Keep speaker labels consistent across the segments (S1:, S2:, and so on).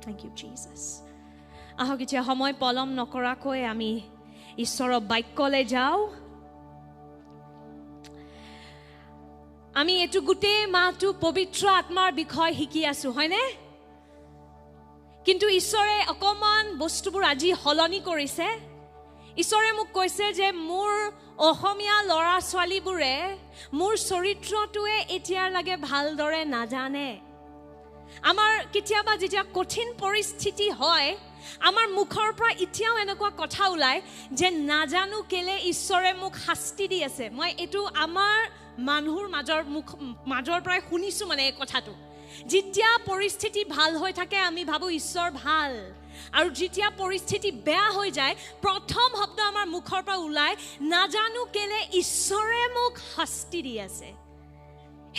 S1: Thank you, Jesus. আহক এতিয়া সময় পলম নকৰাকৈ আমি ঈশ্বৰৰ বাক্যলৈ যাওঁ। আমি এটো গোটেই মাহটো পবিত্ৰ আত্মাৰ বিষয় শিকি আছো হয়নে? কিন্তু ঈশ্বৰে অকমান বস্তুবোৰ আজি হলনি কৰিছে। ঈশ্বৰে মোক কৈছে যে মোৰ অসমীয়া ল'ৰা ছোৱালীবোৰে মোৰ চৰিত্ৰটোৱে এতিয়াৰ লাগে ভালদৰে নাজানে। আমাৰ কেতিয়াবা যেতিয়া কঠিন পৰিস্থিতি হয় আমাৰ মুখৰ পৰা এতিয়াও এনেকুৱা কথা ওলায় যে নাজানো কেলে ঈশ্বৰে মোক শাস্তি দি আছে। মই এটো আমাৰ মানুহৰ মাজৰ পৰাই শুনিছো মানে এই কথাটো। যেতিয়া পৰিস্থিতি ভাল হৈ থাকে আমি ভাবো ঈশ্বৰ ভাল, আৰু যেতিয়া পৰিস্থিতি বেয়া হৈ যায় প্ৰথম শব্দ আমাৰ মুখৰ পৰা ওলায় নাজানো কেলে ঈশ্বৰে মোক শাস্তি দি আছে।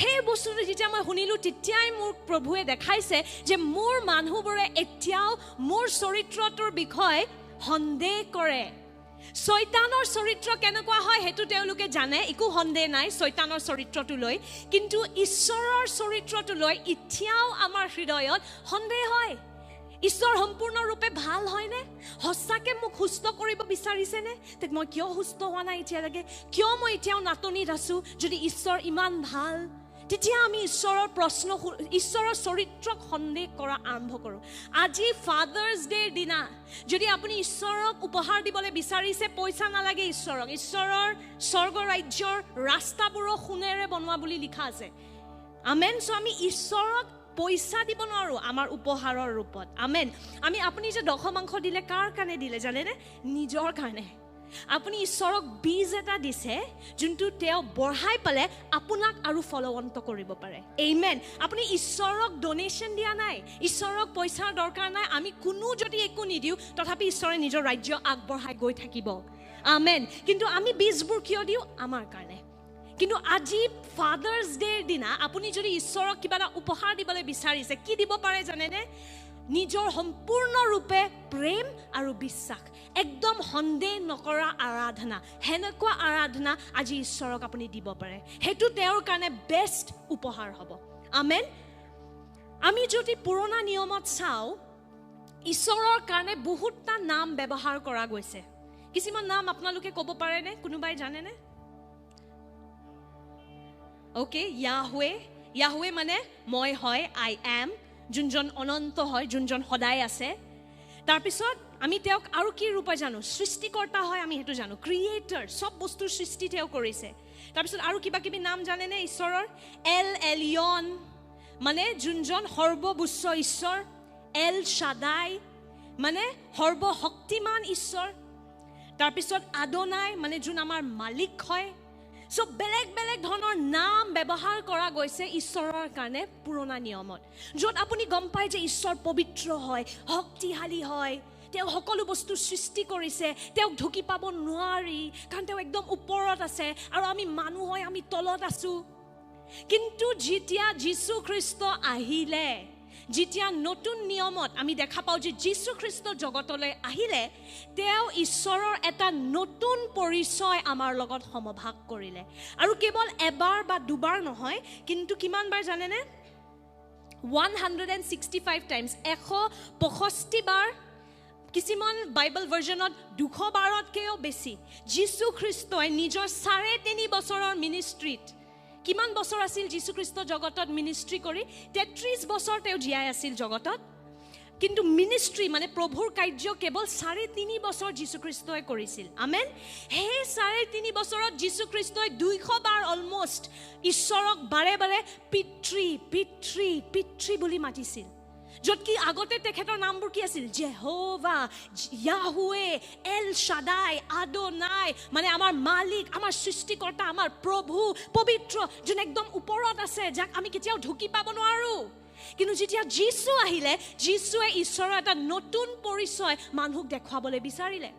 S1: সেই বস্তুটো যেতিয়া মই শুনিলো তেতিয়াই মোৰ প্ৰভুৱে দেখাইছে যে মোৰ মানুহবোৰে এতিয়াও মোৰ চৰিত্ৰটোৰ বিষয়ে সন্দেহ কৰে। শয়তানৰ চৰিত্ৰ কেনেকুৱা হয় সেইটো তেওঁলোকে জানে, একো সন্দেহ নাই শয়তানৰ চৰিত্ৰটো লৈ, কিন্তু ঈশ্বৰৰ চৰিত্ৰটো লৈ এতিয়াও আমাৰ হৃদয়ত সন্দেহ হয়। ঈশ্বৰ সম্পূৰ্ণৰূপে ভাল হয়নে? সঁচাকে মোক সুস্থ কৰিব বিচাৰিছেনে? তেক মই কিয় সুস্থ হোৱা নাই এতিয়ালৈকে? কিয় মই এতিয়াও নাটনিত আছো যদি ঈশ্বৰ ইমান ভাল? তেতিয়া আমি ঈশ্বৰৰ চৰিত্ৰক সন্দেহ কৰা আৰম্ভ কৰোঁ। আজি ফাদাৰ্ছ ডেৰ দিনা যদি আপুনি ঈশ্বৰক উপহাৰ দিবলৈ বিচাৰিছে পইচা নালাগে ঈশ্বৰক। ঈশ্বৰৰ স্বৰ্গ ৰাজ্যৰ ৰাস্তাবোৰো সোণেৰে বনোৱা বুলি লিখা আছে। আমেন। চ' আমি ঈশ্বৰক পইচা দিব নোৱাৰো আমাৰ উপহাৰৰ ৰূপত। আমেন। আপুনি যে দশমাংশ দিলে কাৰ কাৰণে দিলে জানেনে? নিজৰ কাৰণে। আপুনি ঈশ্বৰক বীজ এটা দিছে যোনটো তেওঁ বঢ়াই পালে আপোনাক আৰু ফলৱন্ত কৰিব পাৰে। আমেন। আপুনি ঈশ্বৰক ডোনেশ্যন দিয়া নাই, ঈশ্বৰক পইচাৰ দৰকাৰ নাই। আমি কোনো যদি একো নিদিওঁ তথাপি ঈশ্বৰে নিজৰ ৰাজ্য আগবঢ়াই গৈ থাকিব। আমেন। কিন্তু আমি বীজবোৰ কিয় দিওঁ? আমাৰ কাৰণে। কিন্তু আজি ফাদাৰ্ছ ডেৰ দিনা আপুনি যদি ঈশ্বৰক কিবা এটা উপহাৰ দিবলৈ বিচাৰিছে কি দিব পাৰে জানেনে? নিজৰ সম্পূৰ্ণৰূপে প্ৰেম আৰু বিশ্বাস, একদম সন্দেহ নকৰা আৰাধনা। হেনেকুৱা আৰাধনা আজি ঈশ্বৰক আপুনি দিব পাৰে। সেইটো তেওঁৰ কাৰণে বেষ্ট উপহাৰ হ'ব। আমেন। আমি যদি পুৰণা নিয়মত চাওঁ ঈশ্বৰৰ কাৰণে বহুতটা নাম ব্যৱহাৰ কৰা গৈছে। কিছুমান নাম আপোনালোকে ক'ব পাৰেনে? কোনোবাই জানেনে? ওকে, ইয়াহৱে মানে মই হয়, আই এম, যোনজন অনন্ত হয়, যোনজন সদায় আছে। তাৰপিছত আমি তেওঁক আৰু কি ৰূপে জানো? সৃষ্টিকৰ্তা হয়, আমি সেইটো জানো। ক্ৰিয়েটৰ, চব বস্তুৰ সৃষ্টি তেওঁ কৰিছে। তাৰপিছত আৰু কিবা কিবি নাম জানেনে ঈশ্বৰৰ? এল এলিয়ন মানে যোনজন সৰ্ববোচ্চ ঈশ্বৰ। এল শাদাই মানে সৰ্বশক্তিমান ঈশ্বৰ। তাৰপিছত আদোনাই মানে যোন আমাৰ মালিক হয়। সব বেলেগ বেলেগ ধৰণৰ নাম ব্যৱহাৰ কৰা গৈছে ঈশ্বৰৰ কাৰণে পুৰণা নিয়মত, য'ত আপুনি গম পায় যে ঈশ্বৰ পবিত্ৰ হয়, শক্তিশালী হয়, তেওঁ সকলো বস্তু সৃষ্টি কৰিছে, তেওঁক ঢুকি পাব নোৱাৰি কাৰণ তেওঁ একদম ওপৰত আছে আৰু আমি মানুহ হয় আমি তলত আছো। কিন্তু যেতিয়া যীশু খ্ৰীষ্ট আহিলে, যেতিয়া নতুন নিয়মত আমি দেখা পাওঁ যে যীশু খ্ৰীষ্ট জগতলৈ আহিলে তেওঁ ঈশ্বৰৰ এটা নতুন পৰিচয় আমাৰ লগত সমভাগ কৰিলে। আৰু কেৱল এবাৰ বা দুবাৰ নহয়, কিন্তু কিমান বাৰ জানেনে? 165 টাইমছ, 165 বাৰ। কিছুমান বাইবেল ভাৰ্জনত 200 বাৰতকৈও বেছি যীশু খ্ৰীষ্টই নিজৰ 3.5 বছৰৰ মিনিষ্ট্ৰীত, কিমান বছৰ আছিল যীশু খ্ৰীষ্ট জগতত মিনিষ্ট্ৰী কৰি? 33 বছৰ তেওঁ জীয়াই আছিল জগতত। কিন্তু মিনিষ্ট্ৰী মানে প্ৰভুৰ কাৰ্য কেৱল 3.5 বছৰ যীশু খ্ৰীষ্টই কৰিছিল। আমেন। সেই 3.5 বছৰত যীশু খ্ৰীষ্টই 200 বাৰ অলমষ্ট ঈশ্বৰক বাৰে বাৰে পিতৃ পিতৃ পিতৃ বুলি মাতিছিল। য'ত কি আগতে তেখেতৰ নামবোৰ কি আছিল? জেহোভা, ইয়াহৱে, এল শাদাই, আদোনাই মানে আমাৰ মালিক, আমাৰ সৃষ্টিকৰ্তা, আমাৰ প্ৰভু, পবিত্ৰ, যোন একদম ওপৰত আছে, যাক আমি কেতিয়াও ঢুকি পাব নোৱাৰো। কিন্তু যেতিয়া যীশু আহিলে, যীশুৱে ঈশ্বৰৰ এটা নতুন পৰিচয় মানুহক দেখুৱাবলৈ বিচাৰিলে।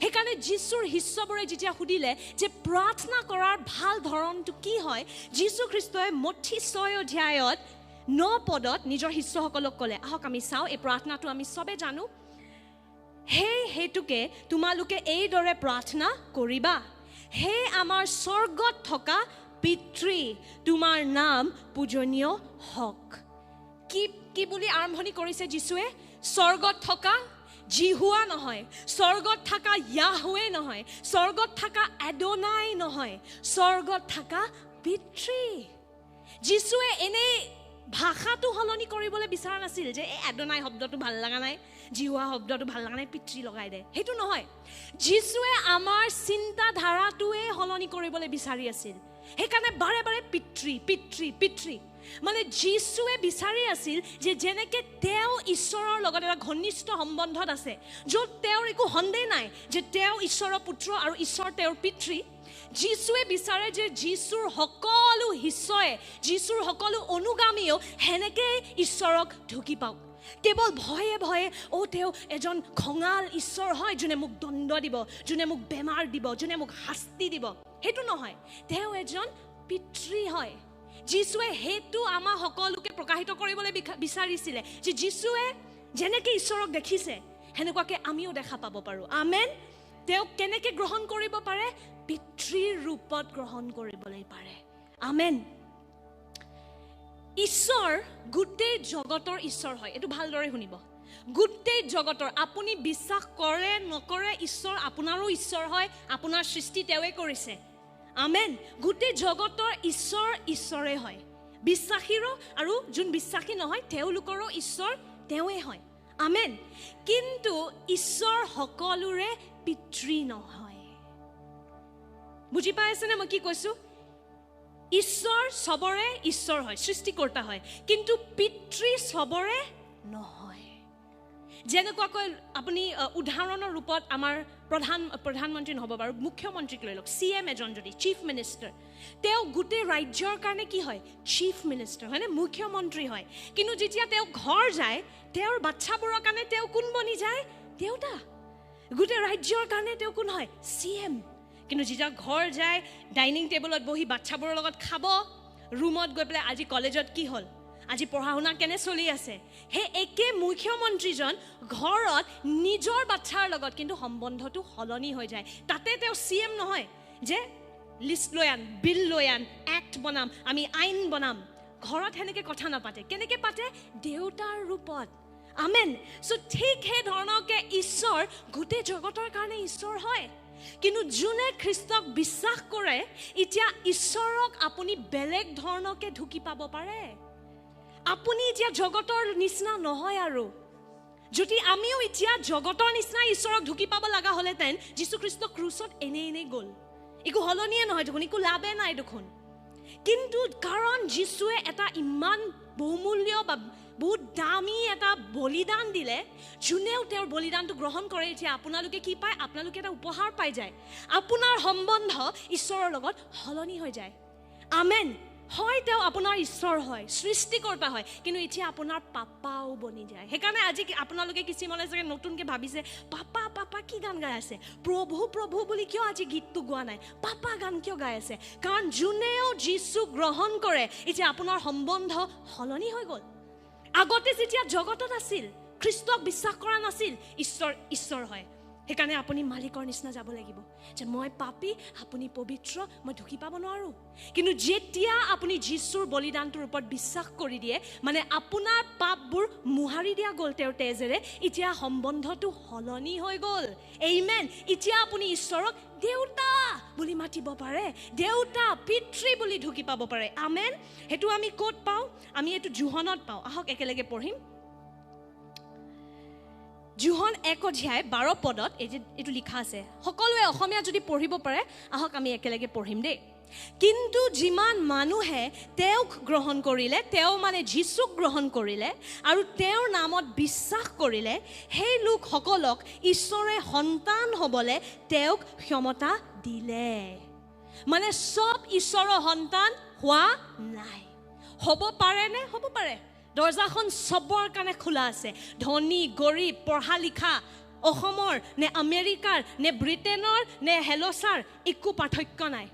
S1: সেইকাৰণে যীশুৰ শিষ্যবোৰে যেতিয়া সুধিলে যে প্ৰাৰ্থনা কৰাৰ ভাল ধৰণটো কি হয়, যীশু খ্ৰীষ্টই মঠি 6 অধ্যায়ত 9 পদত নিজৰ শিষ্যসকলক ক'লে। আহক আমি চাওঁ, এই প্ৰাৰ্থনাটো আমি চবে জানো। হেতুকে তোমালোকে এইদৰে প্ৰাৰ্থনা কৰিবা, হে আমাৰ স্বৰ্গত থকা পিতৃ, তোমাৰ নাম পূজনীয় হওক। কি বুলি আৰম্ভণি কৰিছে যীশুৱে? স্বৰ্গত থকা জিহুৱা নহয়, স্বৰ্গত থকা ইয়াহৱে নহয়, স্বৰ্গত থকা এডোনাই নহয়, স্বৰ্গত থকা পিতৃ। যীশুৱে এনে ভাষাটো সলনি কৰিবলৈ বিচৰা নাছিল যে এই এডোনাই শব্দটো ভাল লগা নাই, জিহুৱা শব্দটো ভাল লগা নাই, পিতৃ লগাই দে, সেইটো নহয়। যীশুৱে আমাৰ চিন্তাধাৰাটোৱে সলনি কৰিবলৈ বিচাৰি আছিল। সেইকাৰণে বাৰে বাৰে পিতৃ পিতৃ পিতৃ। মানে যীশুৱে বিচাৰি আছিল যে যেনেকৈ তেওঁ ঈশ্বৰৰ লগত এটা ঘনিষ্ঠ সম্বন্ধত আছে, য'ত তেওঁৰ একো সন্দেহ নাই যে তেওঁ ঈশ্বৰৰ পুত্ৰ আৰু ঈশ্বৰ তেওঁৰ পিতৃ। যীশুৱে বিচাৰে যে যীশুৰ সকলো শিষ্যই, যীশুৰ সকলো অনুগামীয়েও সেনেকৈ ঈশ্বৰক ঢুকি পাওক। কেৱল ভয়ে ভয়ে তেওঁ এজন খঙাল ঈশ্বৰ হয়, যোনে মোক দণ্ড দিব, যোনে মোক বেমাৰ দিব, যোনে মোক শাস্তি দিব, সেইটো নহয়। তেওঁ এজন পিতৃ হয়। যীশুৱে সেইটো আমাৰ সকলোকে প্ৰকাশিত কৰিবলৈ বিচাৰিছিলে যে যীশুৱে যেনেকৈ ঈশ্বৰক দেখিছে সেনেকুৱাকৈ আমিও দেখা পাব পাৰোঁ। আমেন। তেওঁক কেনেকৈ গ্ৰহণ কৰিব পাৰে? পিতৃৰ ৰূপত গ্ৰহণ কৰিবলৈ পাৰে। আমেন। ঈশ্বৰ গোটেই জগতৰ ঈশ্বৰ হয়, এইটো ভালদৰে শুনিব। গোটেই জগতৰ, আপুনি বিশ্বাস কৰে নকৰে, ঈশ্বৰ আপোনাৰো ঈশ্বৰ হয়, আপোনাৰ সৃষ্টি তেওঁৱে কৰিছে। আমেন। গোটেই জগতৰ ঈশ্বৰ ঈশ্বৰে হয়। বিশ্বাসীৰো আৰু যোন বিশ্বাসী নহয় তেওঁলোকৰো ঈশ্বৰ তেওঁৱে হয়। আমেন। কিন্তু ঈশ্বৰ সকলোৰে পিতৃ নহয়। বুজি পাই আছেনে মই কি কৈছোঁ? ঈশ্বৰ চবৰে ঈশ্বৰ হয়, সৃষ্টিকৰ্তা হয়, কিন্তু পিতৃ চবৰে নহয়। যেনেকুৱাকৈ আপুনি উদাহৰণৰ ৰূপত আমাৰ প্ৰধানমন্ত্ৰী নহ'ব বাৰু, মুখ্যমন্ত্ৰীক লৈ লওক। CM এজন যদি চিফ মিনিষ্টাৰ, তেওঁ গোটেই ৰাজ্যৰ কাৰণে কি হয়? চিফ মিনিষ্টাৰ হয়নে? মুখ্যমন্ত্ৰী হয়। কিন্তু যেতিয়া তেওঁ ঘৰ যায়, তেওঁৰ বাচ্চাবোৰৰ কাৰণে তেওঁ কোন বনি যায়? দেউতা। গোটেই ৰাজ্যৰ কাৰণে তেওঁ কোন হয়? CM। কিন্তু যেতিয়া ঘৰ যায়, ডাইনিং টেবুলত বহি বাচ্চাবোৰৰ লগত খাব, ৰুমত গৈ পেলাই আজি কলেজত কি হ'ল, আজি পঢ়া শুনা কেনে চলি আছে, সেই একে মুখ্যমন্ত্ৰীজন ঘৰত নিজৰ বাচ্চাৰ লগত কিন্তু সম্বন্ধটো সলনি হৈ যায়। তাতে তেওঁ CM নহয় যে লিষ্ট লৈ আন, বিল লৈ আন, এক্ট বনাম, আমি আইন বনাম। ঘৰত সেনেকৈ কথা নাপাতে। কেনেকৈ পাতে? দেউতাৰ ৰূপত। আমেন। চ' ঠিক সেই ধৰণকে ঈশ্বৰ গোটেই জগতৰ কাৰণে ঈশ্বৰ হয়। কিন্তু যোনে খ্ৰীষ্টক বিশ্বাস কৰে, এতিয়া ঈশ্বৰক আপুনি বেলেগ ধৰণকে ঢুকি পাব পাৰে। আপুনি এতিয়া জগতৰ নিচিনা নহয়। আৰু যদি আমিও এতিয়া জগতৰ নিচিনা ঈশ্বৰক ঢুকি পাব লগা হ'লেতেন যীশুখ্ৰীষ্ট ক্ৰুচত এনেই গ'ল, একো সলনিয়ে নহয় দেখোন, একো লাভে নাই দেখোন। কিন্তু কাৰণ যীশুৱে এটা ইমান বহুমূল্য বা বহুত দামী এটা বলিদান দিলে, যোনেও তেওঁৰ বলিদানটো গ্ৰহণ কৰে, এতিয়া আপোনালোকে কি পায়? আপোনালোকে এটা উপহাৰ পাই যায়। আপোনাৰ সম্বন্ধ ঈশ্বৰৰ লগত সলনি হৈ যায়। আমেন। হয়, তেওঁ আপোনাৰ ঈশ্বৰ হয়, সৃষ্টিকৰ্তা হয়, কিন্তু এতিয়া আপোনাৰ পাপাও বনি যায়। সেইকাৰণে আজি আপোনালোকে কিছুমানে চাগে নতুনকৈ ভাবিছে, পাপা পাপা কি গান গাই আছে? প্ৰভু প্ৰভু বুলি কিয় আজি গীতটো গোৱা নাই? পাপা গান কিয় গাই আছে? কাৰণ যোনেও যীশু গ্ৰহণ কৰে, এতিয়া আপোনাৰ সম্বন্ধ সলনি হৈ গ'ল। আগতে যেতিয়া জগতত আছিল, খ্ৰীষ্টক বিশ্বাস কৰা নাছিল, ঈশ্বৰ ঈশ্বৰ হয়। সেইকাৰণে আপুনি মালিকৰ নিচিনা যাব লাগিব যে মই পাপী, আপুনি পবিত্ৰ, মই ঢুকি পাব নোৱাৰোঁ। কিন্তু যেতিয়া আপুনি যীশুৰ বলিদানটোৰ ওপৰত বিশ্বাস কৰি দিয়ে, মানে আপোনাৰ পাপবোৰ মোহাৰি দিয়া গ'ল তেওঁৰ তেজেৰে, এতিয়া সম্বন্ধটো সলনি হৈ গ'ল। আমেন। এতিয়া আপুনি ঈশ্বৰক দেউতা বুলি মাতিব পাৰে, দেউতা পিতৃ বুলি ঢুকি পাব পাৰে। আমেন। সেইটো আমি ক'ত পাওঁ? আমি এইটো জোহনত পাওঁ। আহক একেলগে পঢ়িম। জোহন 1:12 এইটো লিখা আছে। সকলোৱে অসমীয়া যদি পঢ়িব পাৰে, আহক আমি একেলগে পঢ়িম দেই। কিন্তু যিমান মানুহে তেওঁক গ্ৰহণ কৰিলে, তেওঁ মানে যীশুক গ্ৰহণ কৰিলে আৰু তেওঁৰ নামত বিশ্বাস কৰিলে, সেই লোকসকলক ঈশ্বৰে সন্তান হ'বলৈ তেওঁক ক্ষমতা দিলে। মানে চব ঈশ্বৰৰ সন্তান হোৱা নাই। হ'ব পাৰেনে? হ'ব পাৰে। দৰ্জাখন চবৰ কাৰণে খোলা আছে। ধনী গৰীব, পঢ়া লিখা, অসমৰ নে আমেৰিকাৰ নে ব্ৰিটেইনৰ নে হেলচাৰ, একো পাৰ্থক্য নাই।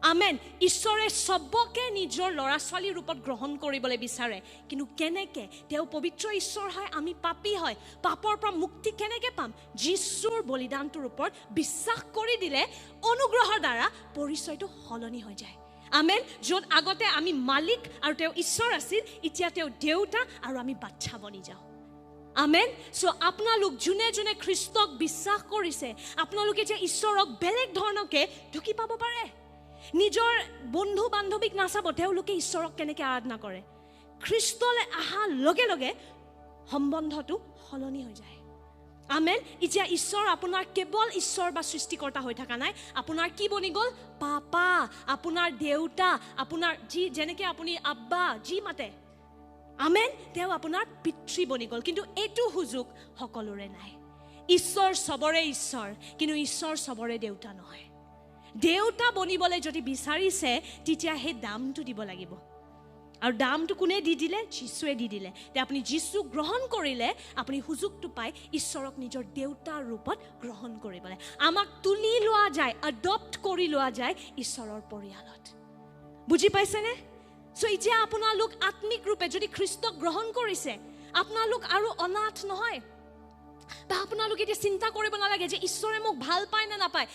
S1: আমেন। ঈশ্বৰে চবকে নিজৰ ল'ৰা ছোৱালীৰ ৰূপত গ্ৰহণ কৰিবলৈ বিচাৰে। কিন্তু কেনেকৈ? তেওঁ পবিত্ৰ ঈশ্বৰ হয়, আমি পাপী হয়। পাপৰ পৰা মুক্তি কেনেকৈ পাম? যীশুৰ বলিদানটোৰ ওপৰত বিশ্বাস কৰি দিলে অনুগ্ৰহৰ দ্বাৰা পৰিচয়টো সলনি হৈ যায়। আমেন। য'ত আগতে আমি মালিক আৰু তেওঁ ঈশ্বৰ আছিল, এতিয়া তেওঁ দেউতা আৰু আমি বাচ্চা বনি যাওঁ। আমেন সো আপোনালোক যোনে যোনে খ্ৰীষ্টক বিশ্বাস কৰিছে আপোনালোকে যে ঈশ্বৰক বেলেগ ধৰণকে ঢুকি পাব পাৰে নিজৰ বন্ধু বান্ধৱীক নাচাব তেওঁলোকে ঈশ্বৰক কেনেকৈ আৰাধনা কৰে খ্ৰীষ্টলৈ অহাৰ লগে লগে সম্বন্ধটো সলনি হৈ যায় আমেন এতিয়া ঈশ্বৰ আপোনাৰ কেৱল ঈশ্বৰ বা সৃষ্টিকৰ্তা হৈ থকা নাই আপোনাৰ কি বনি গ'ল পাপা আপোনাৰ দেউতা আপোনাৰ যি যেনেকৈ আপুনি আব্বা যি মাতে আমেন তেওঁ আপোনাৰ পিতৃ বনি গ'ল কিন্তু এইটো সুযোগ সকলোৰে নাই ঈশ্বৰ সবৰে ঈশ্বৰ কিন্তু ঈশ্বৰ সবৰে দেউতা নহয় দেউতা বনিবলৈ যদি বিচাৰিছে তেতিয়া সেই দামটো দিব লাগিব আৰু দামটো কোনে দি দিলে যীশুৱে দি দিলে তে আপুনি যীশু গ্ৰহণ কৰিলে আপুনি সুযোগটো পায় ঈশ্বৰক নিজৰ দেউতাৰ ৰূপত গ্ৰহণ কৰিবলৈ আমাক তুলি লোৱা যায় এডপ্ট কৰি লোৱা যায় ঈশ্বৰৰ পৰিয়ালত বুজি পাইছেনে সো এতিয়া আপোনালোক আত্মিক ৰূপে যদি খ্ৰীষ্টক গ্ৰহণ কৰিছে আপোনালোক আৰু অনাথ নহয় বা আপোনালোকে এতিয়া চিন্তা কৰিব নালাগে যে ঈশ্বৰে মোক ভাল পায় নে নাপায়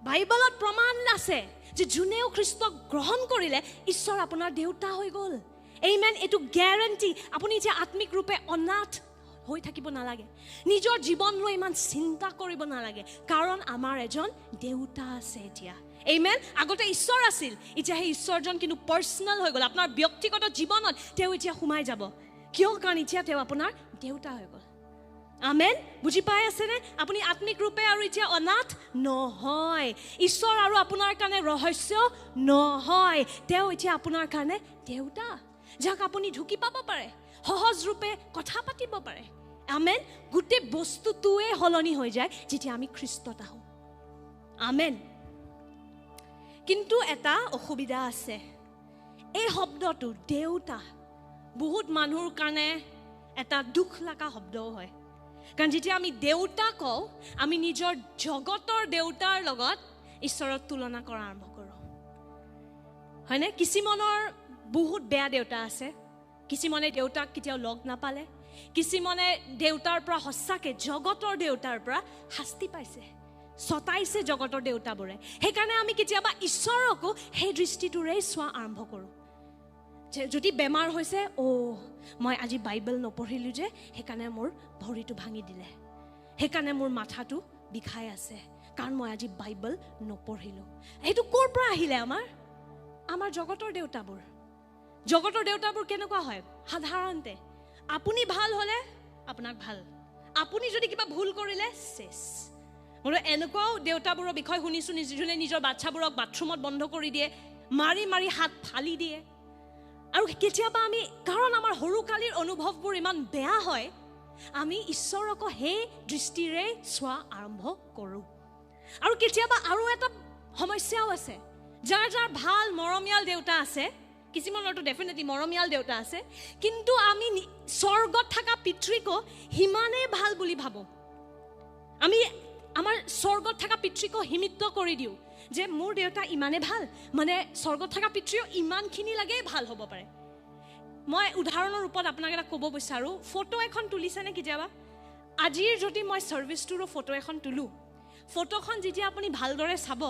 S1: বাইবেলত প্ৰমাণ আছে যে যোনেও খ্ৰীষ্টক গ্ৰহণ কৰিলে ঈশ্বৰ আপোনাৰ দেউতা হৈ গ'ল আমেন এটো গ্যাৰান্টি আপুনি যে আত্মিক ৰূপে অনাথ হৈ থাকিব নালাগে নিজৰ জীৱন লৈ ইমান চিন্তা কৰিব নালাগে কাৰণ আমাৰ এজন দেউতা আছে এতিয়া আমেন আগতে ঈশ্বৰ আছিল এতিয়া সেই ঈশ্বৰজন কিন্তু পাৰ্সোনাল হৈ গ'ল আপোনাৰ ব্যক্তিগত জীৱনত তেওঁ এতিয়া সোমাই যাব কিয় কাৰণ এতিয়া তেওঁ আপোনাৰ দেউতা হৈ গ'ল আমেন বুজি পাই আছেনে আপুনি আত্মিক ৰূপে আৰু এতিয়া অনাথ নহয় ঈশ্বৰ আৰু আপোনাৰ কাৰণে ৰহস্য নহয় তেওঁ এতিয়া আপোনাৰ কাৰণে দেউতা যাক আপুনি ঢুকি পাব পাৰে সহজ ৰূপে কথা পাতিব পাৰে আমেন গোটেই বস্তুটোৱে সলনি হৈ যায় যেতিয়া আমি খ্ৰীষ্টত আহোঁ আমেন কিন্তু এটা অসুবিধা আছে এই শব্দটো দেউতা বহুত মানুহৰ কাৰণে এটা দুখ লগা শব্দও হয় কাৰণ যেতিয়া আমি দেউতা কওঁ আমি নিজৰ জগতৰ দেউতাৰ লগত ঈশ্বৰৰ তুলনা কৰা আৰম্ভ কৰোঁ হয়নে কিছুমানৰ বহুত বেয়া দেউতা আছে কিছুমানে দেউতাক কেতিয়াও লগ নাপালে কিছুমানে দেউতাৰ পৰা সঁচাকৈ জগতৰ দেউতাৰ পৰা শাস্তি পাইছে সতাইছে জগতৰ দেউতাবোৰে সেইকাৰণে আমি কেতিয়াবা ঈশ্বৰকো সেই দৃষ্টিটোৰে চোৱা আৰম্ভ কৰোঁ যদি বেমাৰ হৈছে মই আজি বাইবেল নপঢ়িলোঁ যে সেইকাৰণে মোৰ ভৰিটো ভাঙি দিলে সেইকাৰণে মোৰ মাথাটো বিষাই আছে কাৰণ মই আজি বাইবেল নপঢ়িলোঁ এইটো ক'ৰ পৰা আহিলে আমাৰ জগতৰ দেউতাবোৰ কেনেকুৱা হয় সাধাৰণতে আপুনি ভাল হ'লে আপোনাক ভাল আপুনি যদি কিবা ভুল কৰিলে শেষ মই এনেকুৱাও দেউতাবোৰৰ বিষয়ে শুনিছোঁ যোনে নিজৰ বাচ্চাবোৰক বাথৰুমত বন্ধ কৰি দিয়ে মাৰি মাৰি হাত ফালি দিয়ে আৰু কেতিয়াবা আমি কাৰণ আমাৰ সৰুকালিৰ অনুভৱবোৰ ইমান বেয়া হয় আমি ঈশ্বৰক সেই দৃষ্টিৰে চোৱা আৰম্ভ কৰোঁ আৰু কেতিয়াবা আৰু এটা সমস্যাও আছে যাৰ ভাল মৰমীয়াল দেউতা আছে কিছুমানৰতো ডেফিনেটলি মৰমীয়াল দেউতা আছে কিন্তু আমি স্বৰ্গত থকা পিতৃকো সিমানেই ভাল বুলি ভাবোঁ আমি আমাৰ স্বৰ্গত থকা পিতৃকো সীমিত কৰি দিওঁ যে মোৰ দেউতা ইমানে ভাল মানে স্বৰ্গত থকা পিতৃও ইমানখিনি লাগেই ভাল হ'ব পাৰে মই উদাহৰণৰ ৰূপত আপোনাক এটা ক'ব বিচাৰোঁ ফটো এখন তুলিছেনে কেতিয়াবা আজিৰ যদি মই ছাৰ্ভিচটোৰো ফটো এখন তোলোঁ ফটোখন যেতিয়া আপুনি ভালদৰে চাব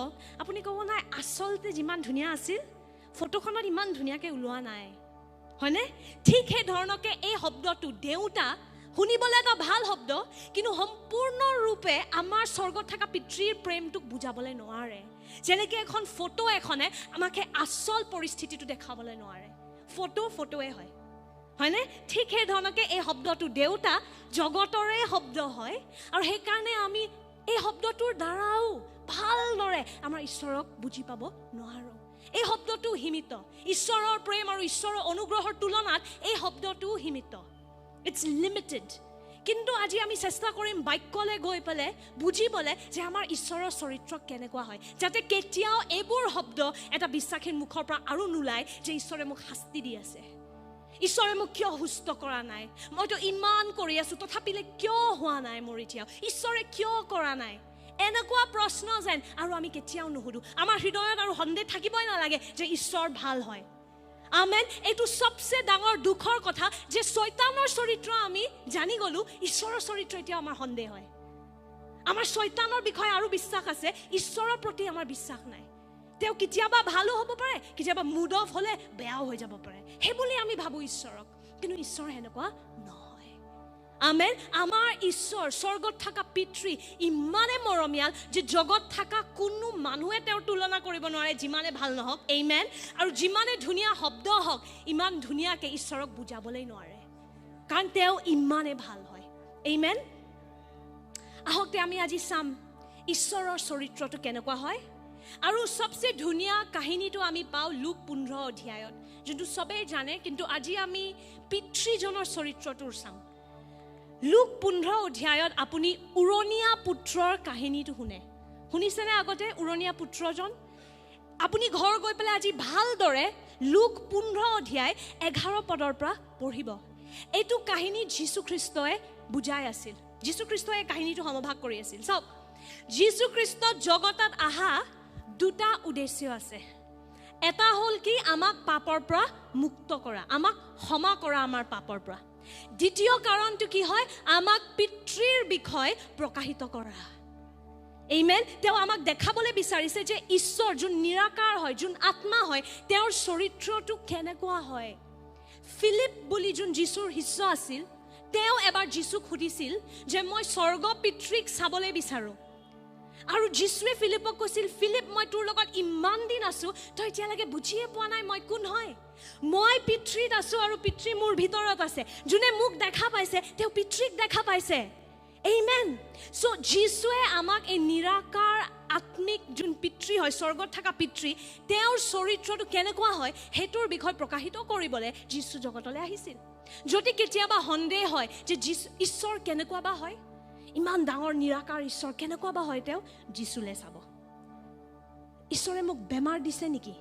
S1: আপুনি ক'ব নাই আচলতে যিমান ধুনীয়া আছিল ফটোখনত ইমান ধুনীয়াকৈ ওলোৱা নাই হয়নে ঠিক সেই ধৰণকে এই শব্দটো দেউতা শুনিবলৈ এটা ভাল শব্দ কিন্তু সম্পূৰ্ণৰূপে আমাৰ স্বৰ্গত থকা পিতৃৰ প্ৰেমটোক বুজাবলৈ নোৱাৰে যেনেকৈ এখন ফটো এখনে আমাকে আচল পৰিস্থিতিটো দেখাবলৈ নোৱাৰে ফটোৱে হয় হয়নে ঠিক সেই ধৰণকে এই শব্দটো দেউতা জগতৰে শব্দ হয় আৰু সেইকাৰণে আমি এই শব্দটোৰ দ্বাৰাও ভালদৰে আমাৰ ঈশ্বৰক বুজি পাব নোৱাৰোঁ এই শব্দটো সীমিত ঈশ্বৰৰ প্ৰেম আৰু ঈশ্বৰৰ অনুগ্ৰহৰ তুলনাত এই শব্দটো সীমিত ইটছ লিমিটেড কিন্তু আজি আমি চেষ্টা কৰিম বাক্যলৈ গৈ পেলাই বুজিবলৈ যে আমাৰ ঈশ্বৰৰ চৰিত্ৰ কেনেকুৱা হয় যাতে কেতিয়াও এইবোৰ শব্দ এটা বিশ্বাসীৰ মুখৰ পৰা আৰু নোলায় যে ঈশ্বৰে মোক শাস্তি দি আছে ঈশ্বৰে মোক কিয় সুস্থ কৰা নাই মইতো ইমান কৰি আছোঁ তথাপিলে কিয় হোৱা নাই মোৰ এতিয়াও ঈশ্বৰে কিয় কৰা নাই এনেকুৱা প্ৰশ্ন যেন আৰু আমি কেতিয়াও নুসুধোঁ আমাৰ হৃদয়ত আৰু সন্দেহ থাকিবই নালাগে যে ঈশ্বৰ ভাল হয় আমেন এইটো সবচে ডাঙৰ দুখৰ কথা যে শয়তানৰ চৰিত্ৰ আমি জানি গ'লো ঈশ্বৰৰ চৰিত্ৰ এতিয়া আমাৰ সন্দেহ হয় আমাৰ শয়তানৰ বিষয়ে আৰু বিশ্বাস আছে ঈশ্বৰৰ প্ৰতি আমাৰ বিশ্বাস নাই তেওঁ কেতিয়াবা ভালো হ'ব পাৰে কেতিয়াবা মুড অফ হ'লে বেয়াও হৈ যাব পাৰে সেই বুলি আমি ভাবোঁ ঈশ্বৰক কিন্তু ঈশ্বৰ সেনেকুৱা নহয় আমেন আমাৰ ঈশ্বৰ স্বৰ্গত থকা পিতৃ ইমানে মৰমীয়াল যে জগত থকা কোনো মানুহে তেওঁৰ তুলনা কৰিব নোৱাৰে যিমানে ভাল নহওক আমেন আৰু যিমানে ধুনীয়া শব্দ হওক ইমান ধুনীয়াকৈ ঈশ্বৰক বুজাবলৈ নোৱাৰে কাৰণ তেওঁ ইমানে ভাল হয় আমেন আহক আমি আজি চাম ঈশ্বৰৰ চৰিত্ৰটো কেনেকুৱা হয় আৰু সবচে ধুনীয়া কাহিনীটো আমি পাওঁ লুক 15 অধ্যায়ত যোনটো সবেই জানে কিন্তু আজি আমি পিতৃজনৰ চৰিত্ৰটোৰ চাম লুক 15 অধ্যায়ত আপুনি উৰণীয়া পুত্ৰৰ কাহিনীটো শুনিছেনে আগতে উৰণীয়া পুত্ৰজন আপুনি ঘৰ গৈ পেলাই আজি ভালদৰে লুক 15 অধ্যায় 11 পদৰ পৰা পঢ়িব এইটো কাহিনী যীশু খ্ৰীষ্টই বুজাই আছিল যীশু খ্ৰীষ্টই কাহিনীটো সমভাগ কৰি আছিল চাওক যীশু খ্ৰীষ্ট জগতত আহা দুটা উদ্দেশ্য আছে এটা হ'ল কি আমাক পাপৰ পৰা মুক্ত কৰা আমাক ক্ষমা কৰা আমাৰ পাপৰ পৰা দ্বিতীয় কাৰণটো কি হয় আমাক পিতৃৰ বিষয় প্ৰকাশিত কৰা আমেন তেওঁ আমাক দেখাবলৈ বিচাৰিছে যে ঈশ্বৰ যোন নিৰাকাৰ হয় যোন আত্মা হয় তেওঁৰ চৰিত্ৰটো কেনেকুৱা হয় ফিলিপ বুলি যোন যীশুৰ শিষ্য আছিল তেওঁ এবাৰ যীশুক সুধিছিল যে মই স্বৰ্গ পিতৃক চাবলৈ বিচাৰো আৰু যীশুৱে ফিলিপক কৈছিল ফিলিপ মই তোৰ লগত ইমান দিন আছো তই এতিয়ালৈকে বুজিয়ে পোৱা নাই মই কোন হয় মই পিতৃত আছো আৰু পিতৃ মোৰ ভিতৰত আছে যোনে মোক দেখা পাইছে তেওঁ পিতৃক দেখা পাইছে আমেন সো যীশুৱে আমাক এই নিৰাকাৰ আত্মিক যোন পিতৃ হয় স্বৰ্গত থকা পিতৃ তেওঁৰ চৰিত্ৰটো কেনেকুৱা হয় হেতুৰ বিষয় প্ৰকাশিত কৰিবলৈ যীশু জগতলৈ আহিছিল যদি কেতিয়াবা সন্দেহ হয় যে ঈশ্বৰ কেনেকুৱা বা হয় ইমান ডাঙৰ নিৰাকাৰ ঈশ্বৰ কেনেকুৱা বা হয় তেওঁ যীশুলে চাব ঈশ্বৰে মোক বেমাৰ দিছে নেকি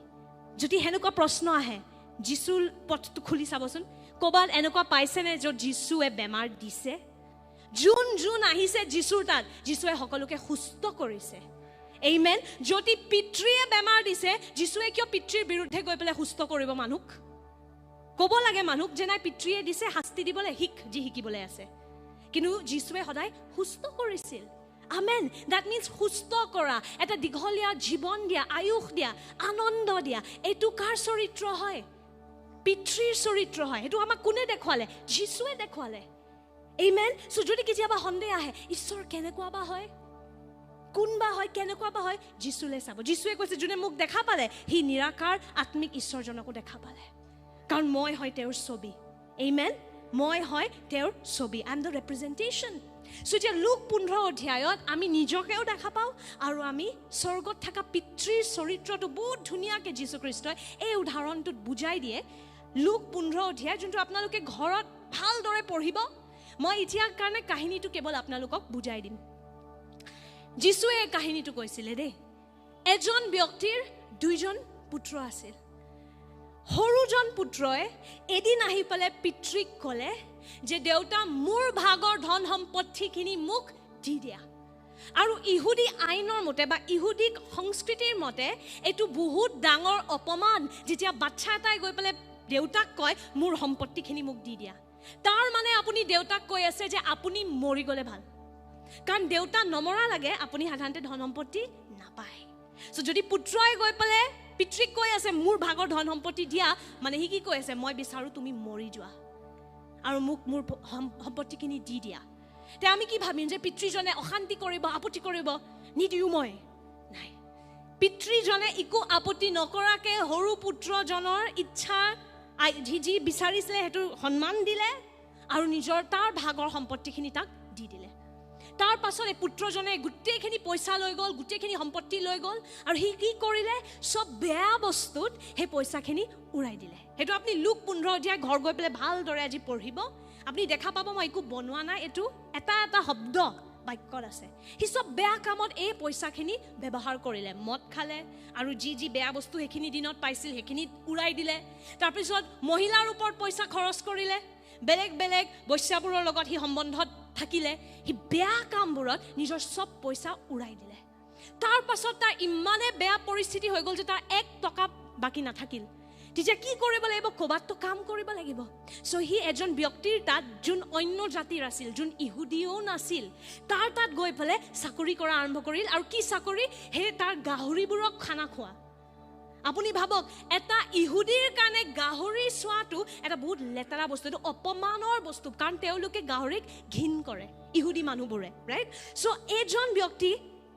S1: যদি হেনেকুৱা প্ৰশ্ন আহে যীশুৰ পথটো খুলি চাবচোন ক'বাত এনেকুৱা পাইছেনে য'ত যীশুৱে বেমাৰ দিছে যোন আহিছে যীশুৰ তাত যীশুৱে সকলোকে সুস্থ কৰিছে আমেন যদি পিতৃয়ে বেমাৰ দিছে যীশুৱে কিয় পিতৃৰ বিৰুদ্ধে গৈ পেলাই সুস্থ কৰিব মানুহক ক'ব লাগে মানুহক যে নাই পিতৃয়ে দিছে শাস্তি দিবলৈ যি শিকিবলৈ আছে কিন্তু যীশুৱে সদায় সুস্থ কৰিছিল আমেন দ্যাট মিন্স সুস্থ কৰা এটা দীঘলীয়া জীৱন দিয়া আয়ুস দিয়া আনন্দ দিয়া এইটো কাৰ চৰিত্ৰ হয় পিতৃৰ চৰিত্ৰ হয় এইটো আমাক কোনে দেখুৱালে যীশুৱে দেখুৱালে আমেন সো যদি কেতিয়াবা সন্দেহ আহে ঈশ্বৰ কেনেকুৱা বা হয় কোন বা হয় কেনেকুৱা বা হয় যীশুলে চাব যীশুৱে কৈছে যোনে মোক দেখা পালে সি নিৰাকাৰ আত্মিক ঈশ্বৰজনকো দেখা পালে কাৰণ মই হয় তেওঁৰ ছবি আমেন মই হয় তেওঁৰ ছবি I am the representation so এতিয়া লুক 15 অধ্যায়ত আমি নিজকেও দেখা পাওঁ আৰু আমি স্বৰ্গত থকা পিতৃৰ চৰিত্ৰটো বহুত ধুনীয়াকৈ যীশু খ্ৰীষ্টই এই উদাহৰণটোত বুজাই দিয়ে লুক 15 অধ্যায় যোনটো আপোনালোকে ঘৰত ভালদৰে পঢ়িব মই এতিয়াৰ কাৰণে কাহিনীটো কেৱল আপোনালোকক বুজাই দিম যীশুৱে এই কাহিনীটো কৈছিলে দেই এজন ব্যক্তিৰ দুইজন পুত্ৰ আছিল সৰুজন পুত্ৰই এদিন আহি পেলাই পিতৃক ক'লে যে দেউতা মোৰ ভাগৰ ধন সম্পত্তিখিনি মোক দি দিয়া আৰু ইহুদী আইনৰ মতে বা ইহুদী সংস্কৃতিৰ মতে এইটো বহুত ডাঙৰ অপমান যেতিয়া বাচ্চা এটাই গৈ পেলাই দেউতাক কয় মোৰ সম্পত্তিখিনি মোক দি দিয়া তাৰ মানে আপুনি দেউতাক কৈ আছে যে আপুনি মৰি গ'লে ভাল কাৰণ দেউতা নমৰা লাগে আপুনি সাধাৰণতে ধন সম্পত্তি নাপায় সো যদি পুত্ৰই গৈ পেলাই পিতৃক কৈ আছে মোৰ ভাগৰ ধন সম্পত্তি দিয়া মানে সি কি কৈ আছে মই বিচাৰো তুমি মৰি যোৱা আৰু মোক মোৰ সম্পত্তিখিনি দি দিয়া তে আমি কি ভাবিম যে পিতৃজনে অশান্তি কৰিব আপত্তি কৰিব নিদিও মই নাই পিতৃজনে একো আপত্তি নকৰাকে সৰু পুত্ৰজনৰ ইচ্ছা যি বিচাৰিছিলে সেইটো সন্মান দিলে আৰু নিজৰ তাৰ ভাগৰ সম্পত্তিখিনি তাক দি দিলে তাৰ পাছত এই পুত্ৰজনে গোটেইখিনি পইচা লৈ গ'ল গোটেইখিনি সম্পত্তি লৈ গ'ল আৰু সি কি কৰিলে সব বেয়া বস্তুত সেই পইচাখিনি উৰাই দিলে সেইটো আপুনি লুক 15 অধ্যায় ঘৰ গৈ পেলাই ভালদৰে আজি পঢ়িব আপুনি দেখা পাব মই একো বনোৱা নাই এইটো এটা শব্দ বাক্যত আছে সি সব বেয়া কামত এই পইচাখিনি ব্যৱহাৰ কৰিলে মদ খালে আৰু যি বেয়া বস্তু সেইখিনি দিনত পাইছিল সেইখিনি উৰাই দিলে তাৰপিছত মহিলাৰ ওপৰত পইচা খৰচ কৰিলে বেলেগ বৈশ্যাবোৰৰ লগত সি সম্বন্ধত থাকিলে সি বেয়া কামবোৰত নিজৰ সব পইচা উৰাই দিলে তাৰ পাছত তাৰ ইমানে বেয়া পৰিস্থিতি হৈ গ'ল যে তাৰ 1 টকা বাকি নাথাকিল তেতিয়া কি কৰিব লাগিব ক'বাততো কাম কৰিব লাগিব সো সি এজন ব্যক্তিৰ তাত যোন অন্য জাতিৰ আছিল যোন ইহুদীও নাছিল তাৰ তাত গৈ পেলাই চাকৰি কৰা আৰম্ভ কৰিল আৰু কি চাকৰি হে তাৰ গাহৰিবোৰক খানা খোৱা আপুনি ভাবক এটা ইহুদীৰ কাৰণে গাহৰি চোৱাটো এটা বহুত লেতেৰা বস্তু, এইটো অপমানৰ বস্তু, কাৰণ তেওঁলোকে গাহৰিক ঘিণ কৰে ইহুদী মানুহবোৰে, ৰাইট? চ' এজন ব্যক্তি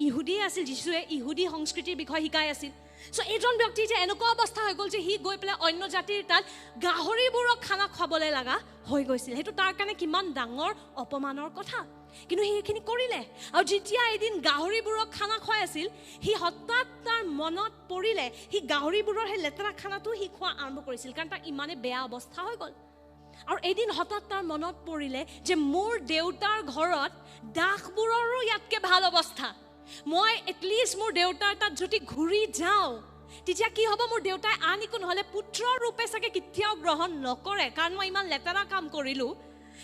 S1: ইহুদী আছিল, যিশুৱে ইহুদী সংস্কৃতিৰ বিষয়ে শিকাই আছিল। চ' এজন ব্যক্তি যে এনেকুৱা অৱস্থা হৈ গ'ল যে সি গৈ পেলাই অন্য জাতিৰ তাত গাহৰিবোৰক খানা খুৱাবলৈ লগা হৈ গৈছিল। সেইটো তাৰ কাৰণে কিমান ডাঙৰ অপমানৰ কথা, কিন্তু সি সেইখিনি কৰিলে। আৰু যেতিয়া এদিন গাহৰিবোৰক খানা খুৱাই আছিল, সি হঠাৎ তাৰ মনত পৰিলে সি গাহৰিবোৰৰ সেই লেতেৰা খানাটো সি খোৱা আৰম্ভ কৰিছিল, কাৰণ তাৰ ইমানে বেয়া অৱস্থা হৈ গ'ল। আৰু এদিন হঠাৎ তাৰ মনত পৰিলে যে মোৰ দেউতাৰ ঘৰত দাসবোৰৰো ইয়াতকৈ ভাল অৱস্থা, মই এটলিষ্ট মোৰ দেউতাৰ তাত যদি ঘূৰি যাওঁ তেতিয়া কি হ'ব, মোৰ দেউতাই আন একো নহ'লে পুত্ৰৰ ৰূপে চাগে কেতিয়াও গ্ৰহণ নকৰে, কাৰণ মই ইমান লেতেৰা কাম কৰিলোঁ,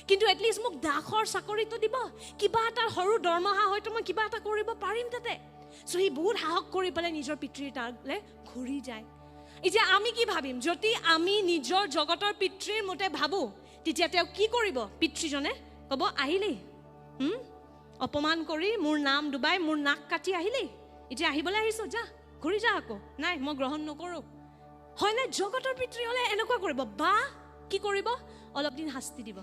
S1: কিন্তু এটলিষ্ট মোক দাসৰ চাকৰিটো দিব, কিবা এটা সৰু দৰমহা হয়তো মই কিবা এটা কৰিব পাৰিম তাতে। চ' সি বহুত সাহস কৰি পেলাই নিজৰ পিতৃৰ তালৈ ঘূৰি যায়। এতিয়া আমি কি ভাবিম, যদি আমি নিজৰ জগতৰ পিতৃৰ মতে ভাবোঁ, তেতিয়া তেওঁ কি কৰিব? পিতৃজনে ক'ব, আহিলেই অপমান কৰি মোৰ নাম ডুবাই মোৰ নাক কাটি আহিলেই, এতিয়া আহিবলৈ আহিছ, যা ঘূৰি যা আকৌ, নাই মই গ্ৰহণ নকৰোঁ। হয়নে? জগতৰ পিতৃ হ'লে এনেকুৱা কৰিব, বা কি কৰিব? অলপ দিন শাস্তি দিব,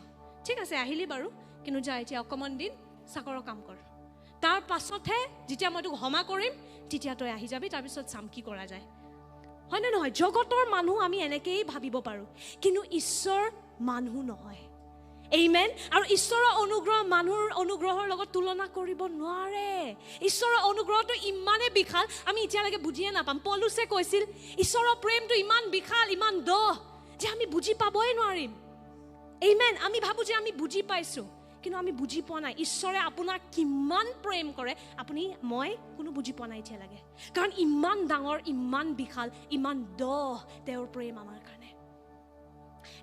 S1: ঠিক আছে আহিলি বাৰু, কিন্তু যা এতিয়া অকণমান দিন চাকৰৰ কাম কৰ, তাৰ পাছতহে যেতিয়া মই তোক ক্ষমা কৰিম তেতিয়া তই আহি যাবি, তাৰপিছত চাম কি কৰা যায়। হয়নে নহয়? জগতৰ মানুহ আমি এনেকেই ভাবিব পাৰোঁ, কিন্তু ঈশ্বৰ মানুহ নহয়। আমেন। আৰু ঈশ্বৰৰ অনুগ্ৰহ মানুহৰ অনুগ্ৰহৰ লগত তুলনা কৰিব নোৱাৰে। ঈশ্বৰৰ অনুগ্ৰহটো ইমানে বিশাল আমি এতিয়ালৈকে বুজিয়ে নাপাম। পৌলুসে কৈছিল ঈশ্বৰৰ প্ৰেমটো ইমান বিশাল, ইমান দ যে আমি বুজি পাবই নোৱাৰিম। আমেন। আমি ভাবো যে আমি বুজি পাইছোঁ, কিন্তু আমি বুজি পোৱা নাই ঈশ্বৰে আপোনাক কিমান প্ৰেম কৰে, আপুনি মই কোনো বুজি পোৱা নাই এতিয়ালৈকে, কাৰণ ইমান ডাঙৰ, ইমান বিশাল, ইমান দ তেওঁৰ প্ৰেম আমাৰ কাৰণে।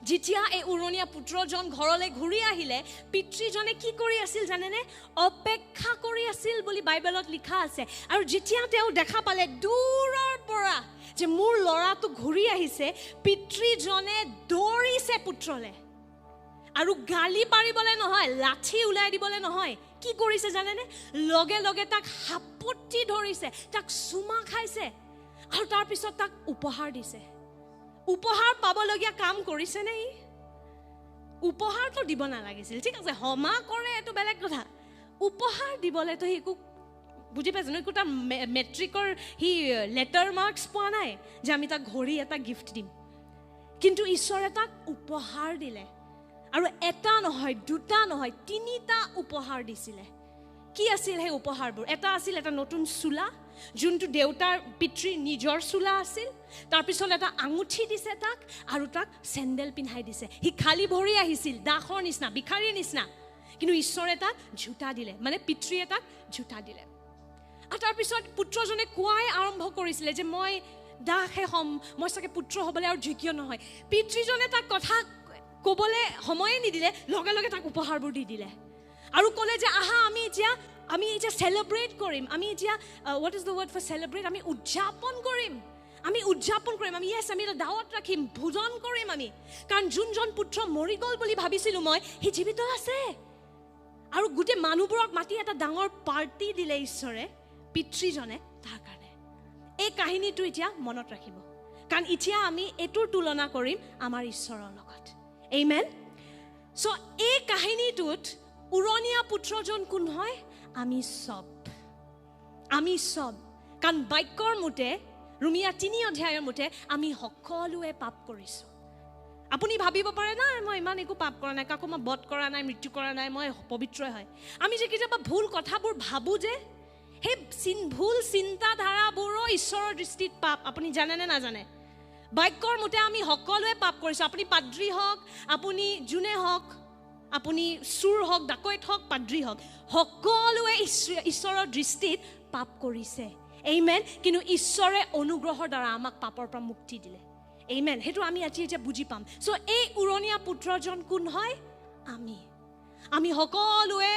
S1: যেতিয়া এই উৰণীয়া পুত্ৰজন ঘৰলৈ ঘূৰি আহিলে, পিতৃজনে কি কৰি আছিল জানেনে? অপেক্ষা কৰি আছিল বুলি বাইবেলত লিখা আছে। আৰু যেতিয়া তেওঁ দেখা পালে দূৰৰ পৰা যে মোৰ ল'ৰাটো ঘূৰি আহিছে, পিতৃজনে দৌৰিছে পুত্ৰলে, আৰু গালি পাৰিবলৈ নহয়, লাঠি ওলাই দিবলৈ নহয়, কি কৰিছে জানেনে? লগে লগে তাক হাপতি ধৰিছে, তাক চুমা খাইছে, আৰু তাৰপিছত তাক উপহাৰ দিছে। উপহাৰ পাবলগীয়া কাম কৰিছে নে? উপহাৰটো দিব নালাগিছিল, ঠিক আছে, ক্ষমা কৰে এইটো বেলেগ কথা, উপহাৰ দিবলৈতো সি একো বুজি পাইছে ন, একো তাৰ মেট্ৰিকৰ সি লেটাৰ মাৰ্কছ পোৱা নাই যে আমি তাক ঘড়ী এটা গিফ্ট দিম, কিন্তু ঈশ্বৰে তাক উপহাৰ দিলে। আৰু এটা নহয়, দুটা নহয়, তিনিটা উপহাৰ দিছিলে। কি আছিল সেই উপহাৰবোৰ? এটা আছিল এটা নতুন চোলা, যোনটো দেউতাৰ পিতৃৰ নিজৰ চোলা আছিল। তাৰপিছত এটা আঙুঠি দিছে তাক, আৰু তাক চেণ্ডেল পিন্ধাই দিছে। সি খালী ভৰি আহিছিল, দাসৰ নিচিনা, ভিখাৰীৰ নিচিনা, কিন্তু ঈশ্বৰে তাক জোতা দিলে, মানে পিতৃয়ে তাক জোতা দিলে। আৰু তাৰপিছত পুত্ৰজনে কোৱাই আৰম্ভ কৰিছিলে যে মই দাসহে হ'ম, মই চাগে পুত্ৰ হ'বলৈ আৰু যোগ্য নহয়। পিতৃজনে তাক কথা ক'বলৈ সময়ে নিদিলে, লগে লগে তাক উপহাৰবোৰ দি দিলে, আৰু ক'লে যে আহা আমি এতিয়া চেলিব্ৰেট কৰিম, আমি এতিয়া what is the word for celebrate, আমি উদযাপন কৰিম, আমি এটা দাৱত ৰাখিম, ভোজন কৰিম আমি, কাৰণ যোনজন পুত্ৰ মৰি গ'ল বুলি ভাবিছিলোঁ মই, সি জীৱিত আছে। আৰু গোটেই মানুহবোৰক মাতি এটা ডাঙৰ পাৰ্টি দিলে ঈশ্বৰে, পিতৃজনে তাৰ কাৰণে। এই কাহিনীটো এতিয়া মনত ৰাখিব, কাৰণ এতিয়া আমি এইটোৰ তুলনা কৰিম আমাৰ ঈশ্বৰৰ লগত। আমেন। চ' এই কাহিনীটোত উৰণীয়া পুত্ৰজন কোন হয়? আমি চব, কাৰণ বাক্যৰ মতে, ৰোমিয়া 3 অধ্যায়ৰ মতে আমি সকলোৱে পাপ কৰিছোঁ। আপুনি ভাবিব পাৰে নাই মই ইমান একো পাপ কৰা নাই, কাকো মই বধ কৰা নাই, মৃত্যু কৰা নাই, মই পবিত্ৰই হয়। আমি যে কেতিয়াবা ভুল কথাবোৰ ভাবোঁ যে, সেই ভুল চিন্তাধাৰাবোৰো ঈশ্বৰৰ দৃষ্টিত পাপ। আপুনি জানেনে নাজানে? বাক্যৰ মতে আমি সকলোৱে পাপ কৰিছোঁ। আপুনি পাদ্ৰী হওক, আপুনি যোনে হওক, আপুনি চুৰ হওক, ডাকৈত হওক, পাদ্ৰী হওক, সকলোৱে ঈশ্বৰৰ দৃষ্টিত পাপ কৰিছে। আমেন। কিন্তু ঈশ্বৰে অনুগ্ৰহৰ দ্বাৰা আমাক পাপৰ পৰা মুক্তি দিলে। আমেন। সেইটো আমি এতিয়া বুজি পাম। চ' এই উৰণীয়া পুত্ৰজন কোন হয়? আমি সকলোৱে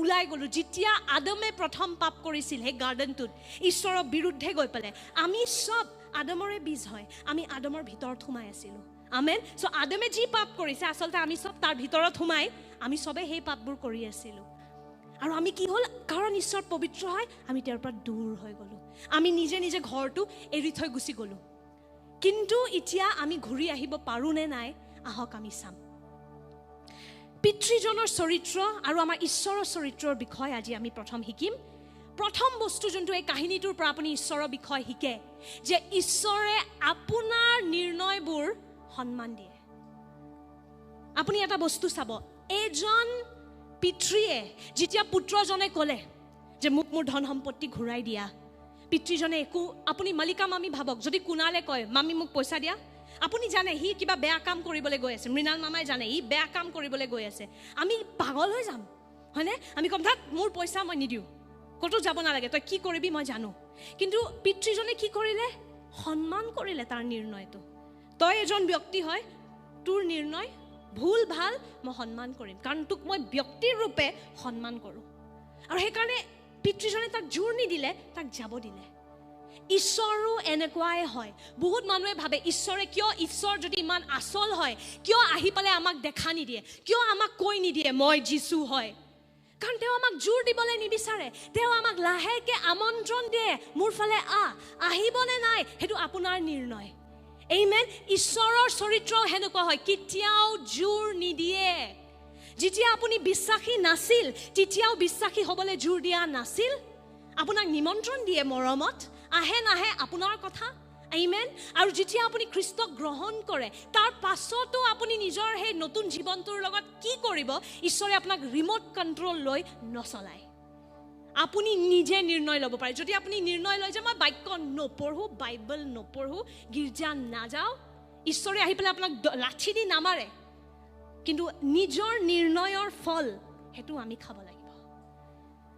S1: ওলাই গ'লোঁ। যেতিয়া আদমে প্ৰথম পাপ কৰিছিল সেই গাৰ্ডেনটোত ঈশ্বৰৰ বিৰুদ্ধে গৈ পেলাই, আমি চব আদমৰে বীজ হয়, আমি আদমৰ ভিতৰত সোমাই আছিলোঁ। আমেন। চ' আদমে যি পাপ কৰিছে, আচলতে আমি চব তাৰ ভিতৰত সোমাই আমি চবে সেই পাপবোৰ কৰি আছিলোঁ। আৰু আমি কি হ'ল, কাৰণ ঈশ্বৰ পবিত্ৰ হয়, আমি তেওঁৰ পৰা দূৰ হৈ গ'লোঁ। আমি নিজে ঘৰটো এৰি থৈ গুচি গ'লোঁ। কিন্তু এতিয়া আমি ঘূৰি আহিব পাৰোঁ নে নাই আহক আমি চাম পিতৃজনৰ চৰিত্ৰ আৰু আমাৰ ঈশ্বৰৰ চৰিত্ৰৰ বিষয় আজি আমি প্ৰথম শিকিম প্ৰথম বস্তু যোনটো এই কাহিনীটোৰ পৰা আপুনি ঈশ্বৰৰ বিষয় শিকে যে ঈশ্বৰে আপোনাৰ নিৰ্ণয়বোৰ সন্মান দিয়ে আপুনি এটা বস্তু চাব এজন পিতৃয়ে যেতিয়া পুত্ৰজনে ক'লে যে মোক মোৰ ধন সম্পত্তি ঘূৰাই দিয়া পিতৃজনে একো আপুনি মালিকা মামী ভাবক যদি কুনালে কয় মামী মোক পইচা দিয়া আপুনি জানে হি কিবা বেয়া কাম কৰিবলৈ গৈ আছে মৃণাল মামাই জানে ই বেয়া কাম কৰিবলৈ গৈ আছে আমি পাগল হৈ যাম হয়নে আমি কম থাক মোৰ পইচা মই নিদিওঁ কতো যাব নালাগে তই কি কৰিবি মই জানো কিন্তু পিতৃজনে কি কৰিলে সন্মান কৰিলে তাৰ নিৰ্ণয়টো তই এজন ব্যক্তি হয় তোৰ নিৰ্ণয় ভুল ভাল মই সন্মান কৰিম কাৰণ তোক মই ব্যক্তিৰ ৰূপে সন্মান কৰোঁ আৰু সেইকাৰণে পিতৃজনে তাক জোৰ নিদিলে তাক যাব দিলে ঈশ্বৰো এনেকুৱাই হয় বহুত মানুহে ভাবে ঈশ্বৰে কিয় ঈশ্বৰ যদি ইমান আচল হয় কিয় আহি পেলাই আমাক দেখা নিদিয়ে কিয় আমাক কৈ নিদিয়ে মই যীশু হয় কাৰণ তেওঁ আমাক জোৰ দিবলৈ নিবিচাৰে তেওঁ আমাক লাহেকে আমন্ত্ৰণ দিয়ে মোৰ ফালে আহিবনে নাই সেইটো আপোনাৰ নিৰ্ণয় আমেন ঈশ্বৰৰ চৰিত্ৰ হেনেকুৱা হয় কেতিয়াও জোৰ নিদিয়ে যেতিয়া আপুনি বিশ্বাসী নাছিল তেতিয়াও বিশ্বাসী হ'বলৈ জোৰ দিয়া নাছিল আপোনাক নিমন্ত্ৰণ দিয়ে মৰমত আহে নাহে আপোনাৰ কথা আমেন আৰু যেতিয়া আপুনি খ্ৰীষ্টক গ্ৰহণ কৰে তাৰ পাছতো আপুনি নিজৰ সেই নতুন জীৱনটোৰ লগত কি কৰিব ঈশ্বৰে আপোনাক ৰিমোট কণ্ট্ৰল লৈ নচলায় আপুনি নিজে নিৰ্ণয় ল'ব পাৰে যদি আপুনি নিৰ্ণয় লয় যে মই বাক্য নপঢ়ো বাইবেল নপঢ়ো গীৰ্জা নাযাওঁ ঈশ্বৰে আহি পেলাই আপোনাক লাঠি দি নামাৰে কিন্তু নিজৰ নিৰ্ণয়ৰ ফল সেইটো আমি খাব লাগিব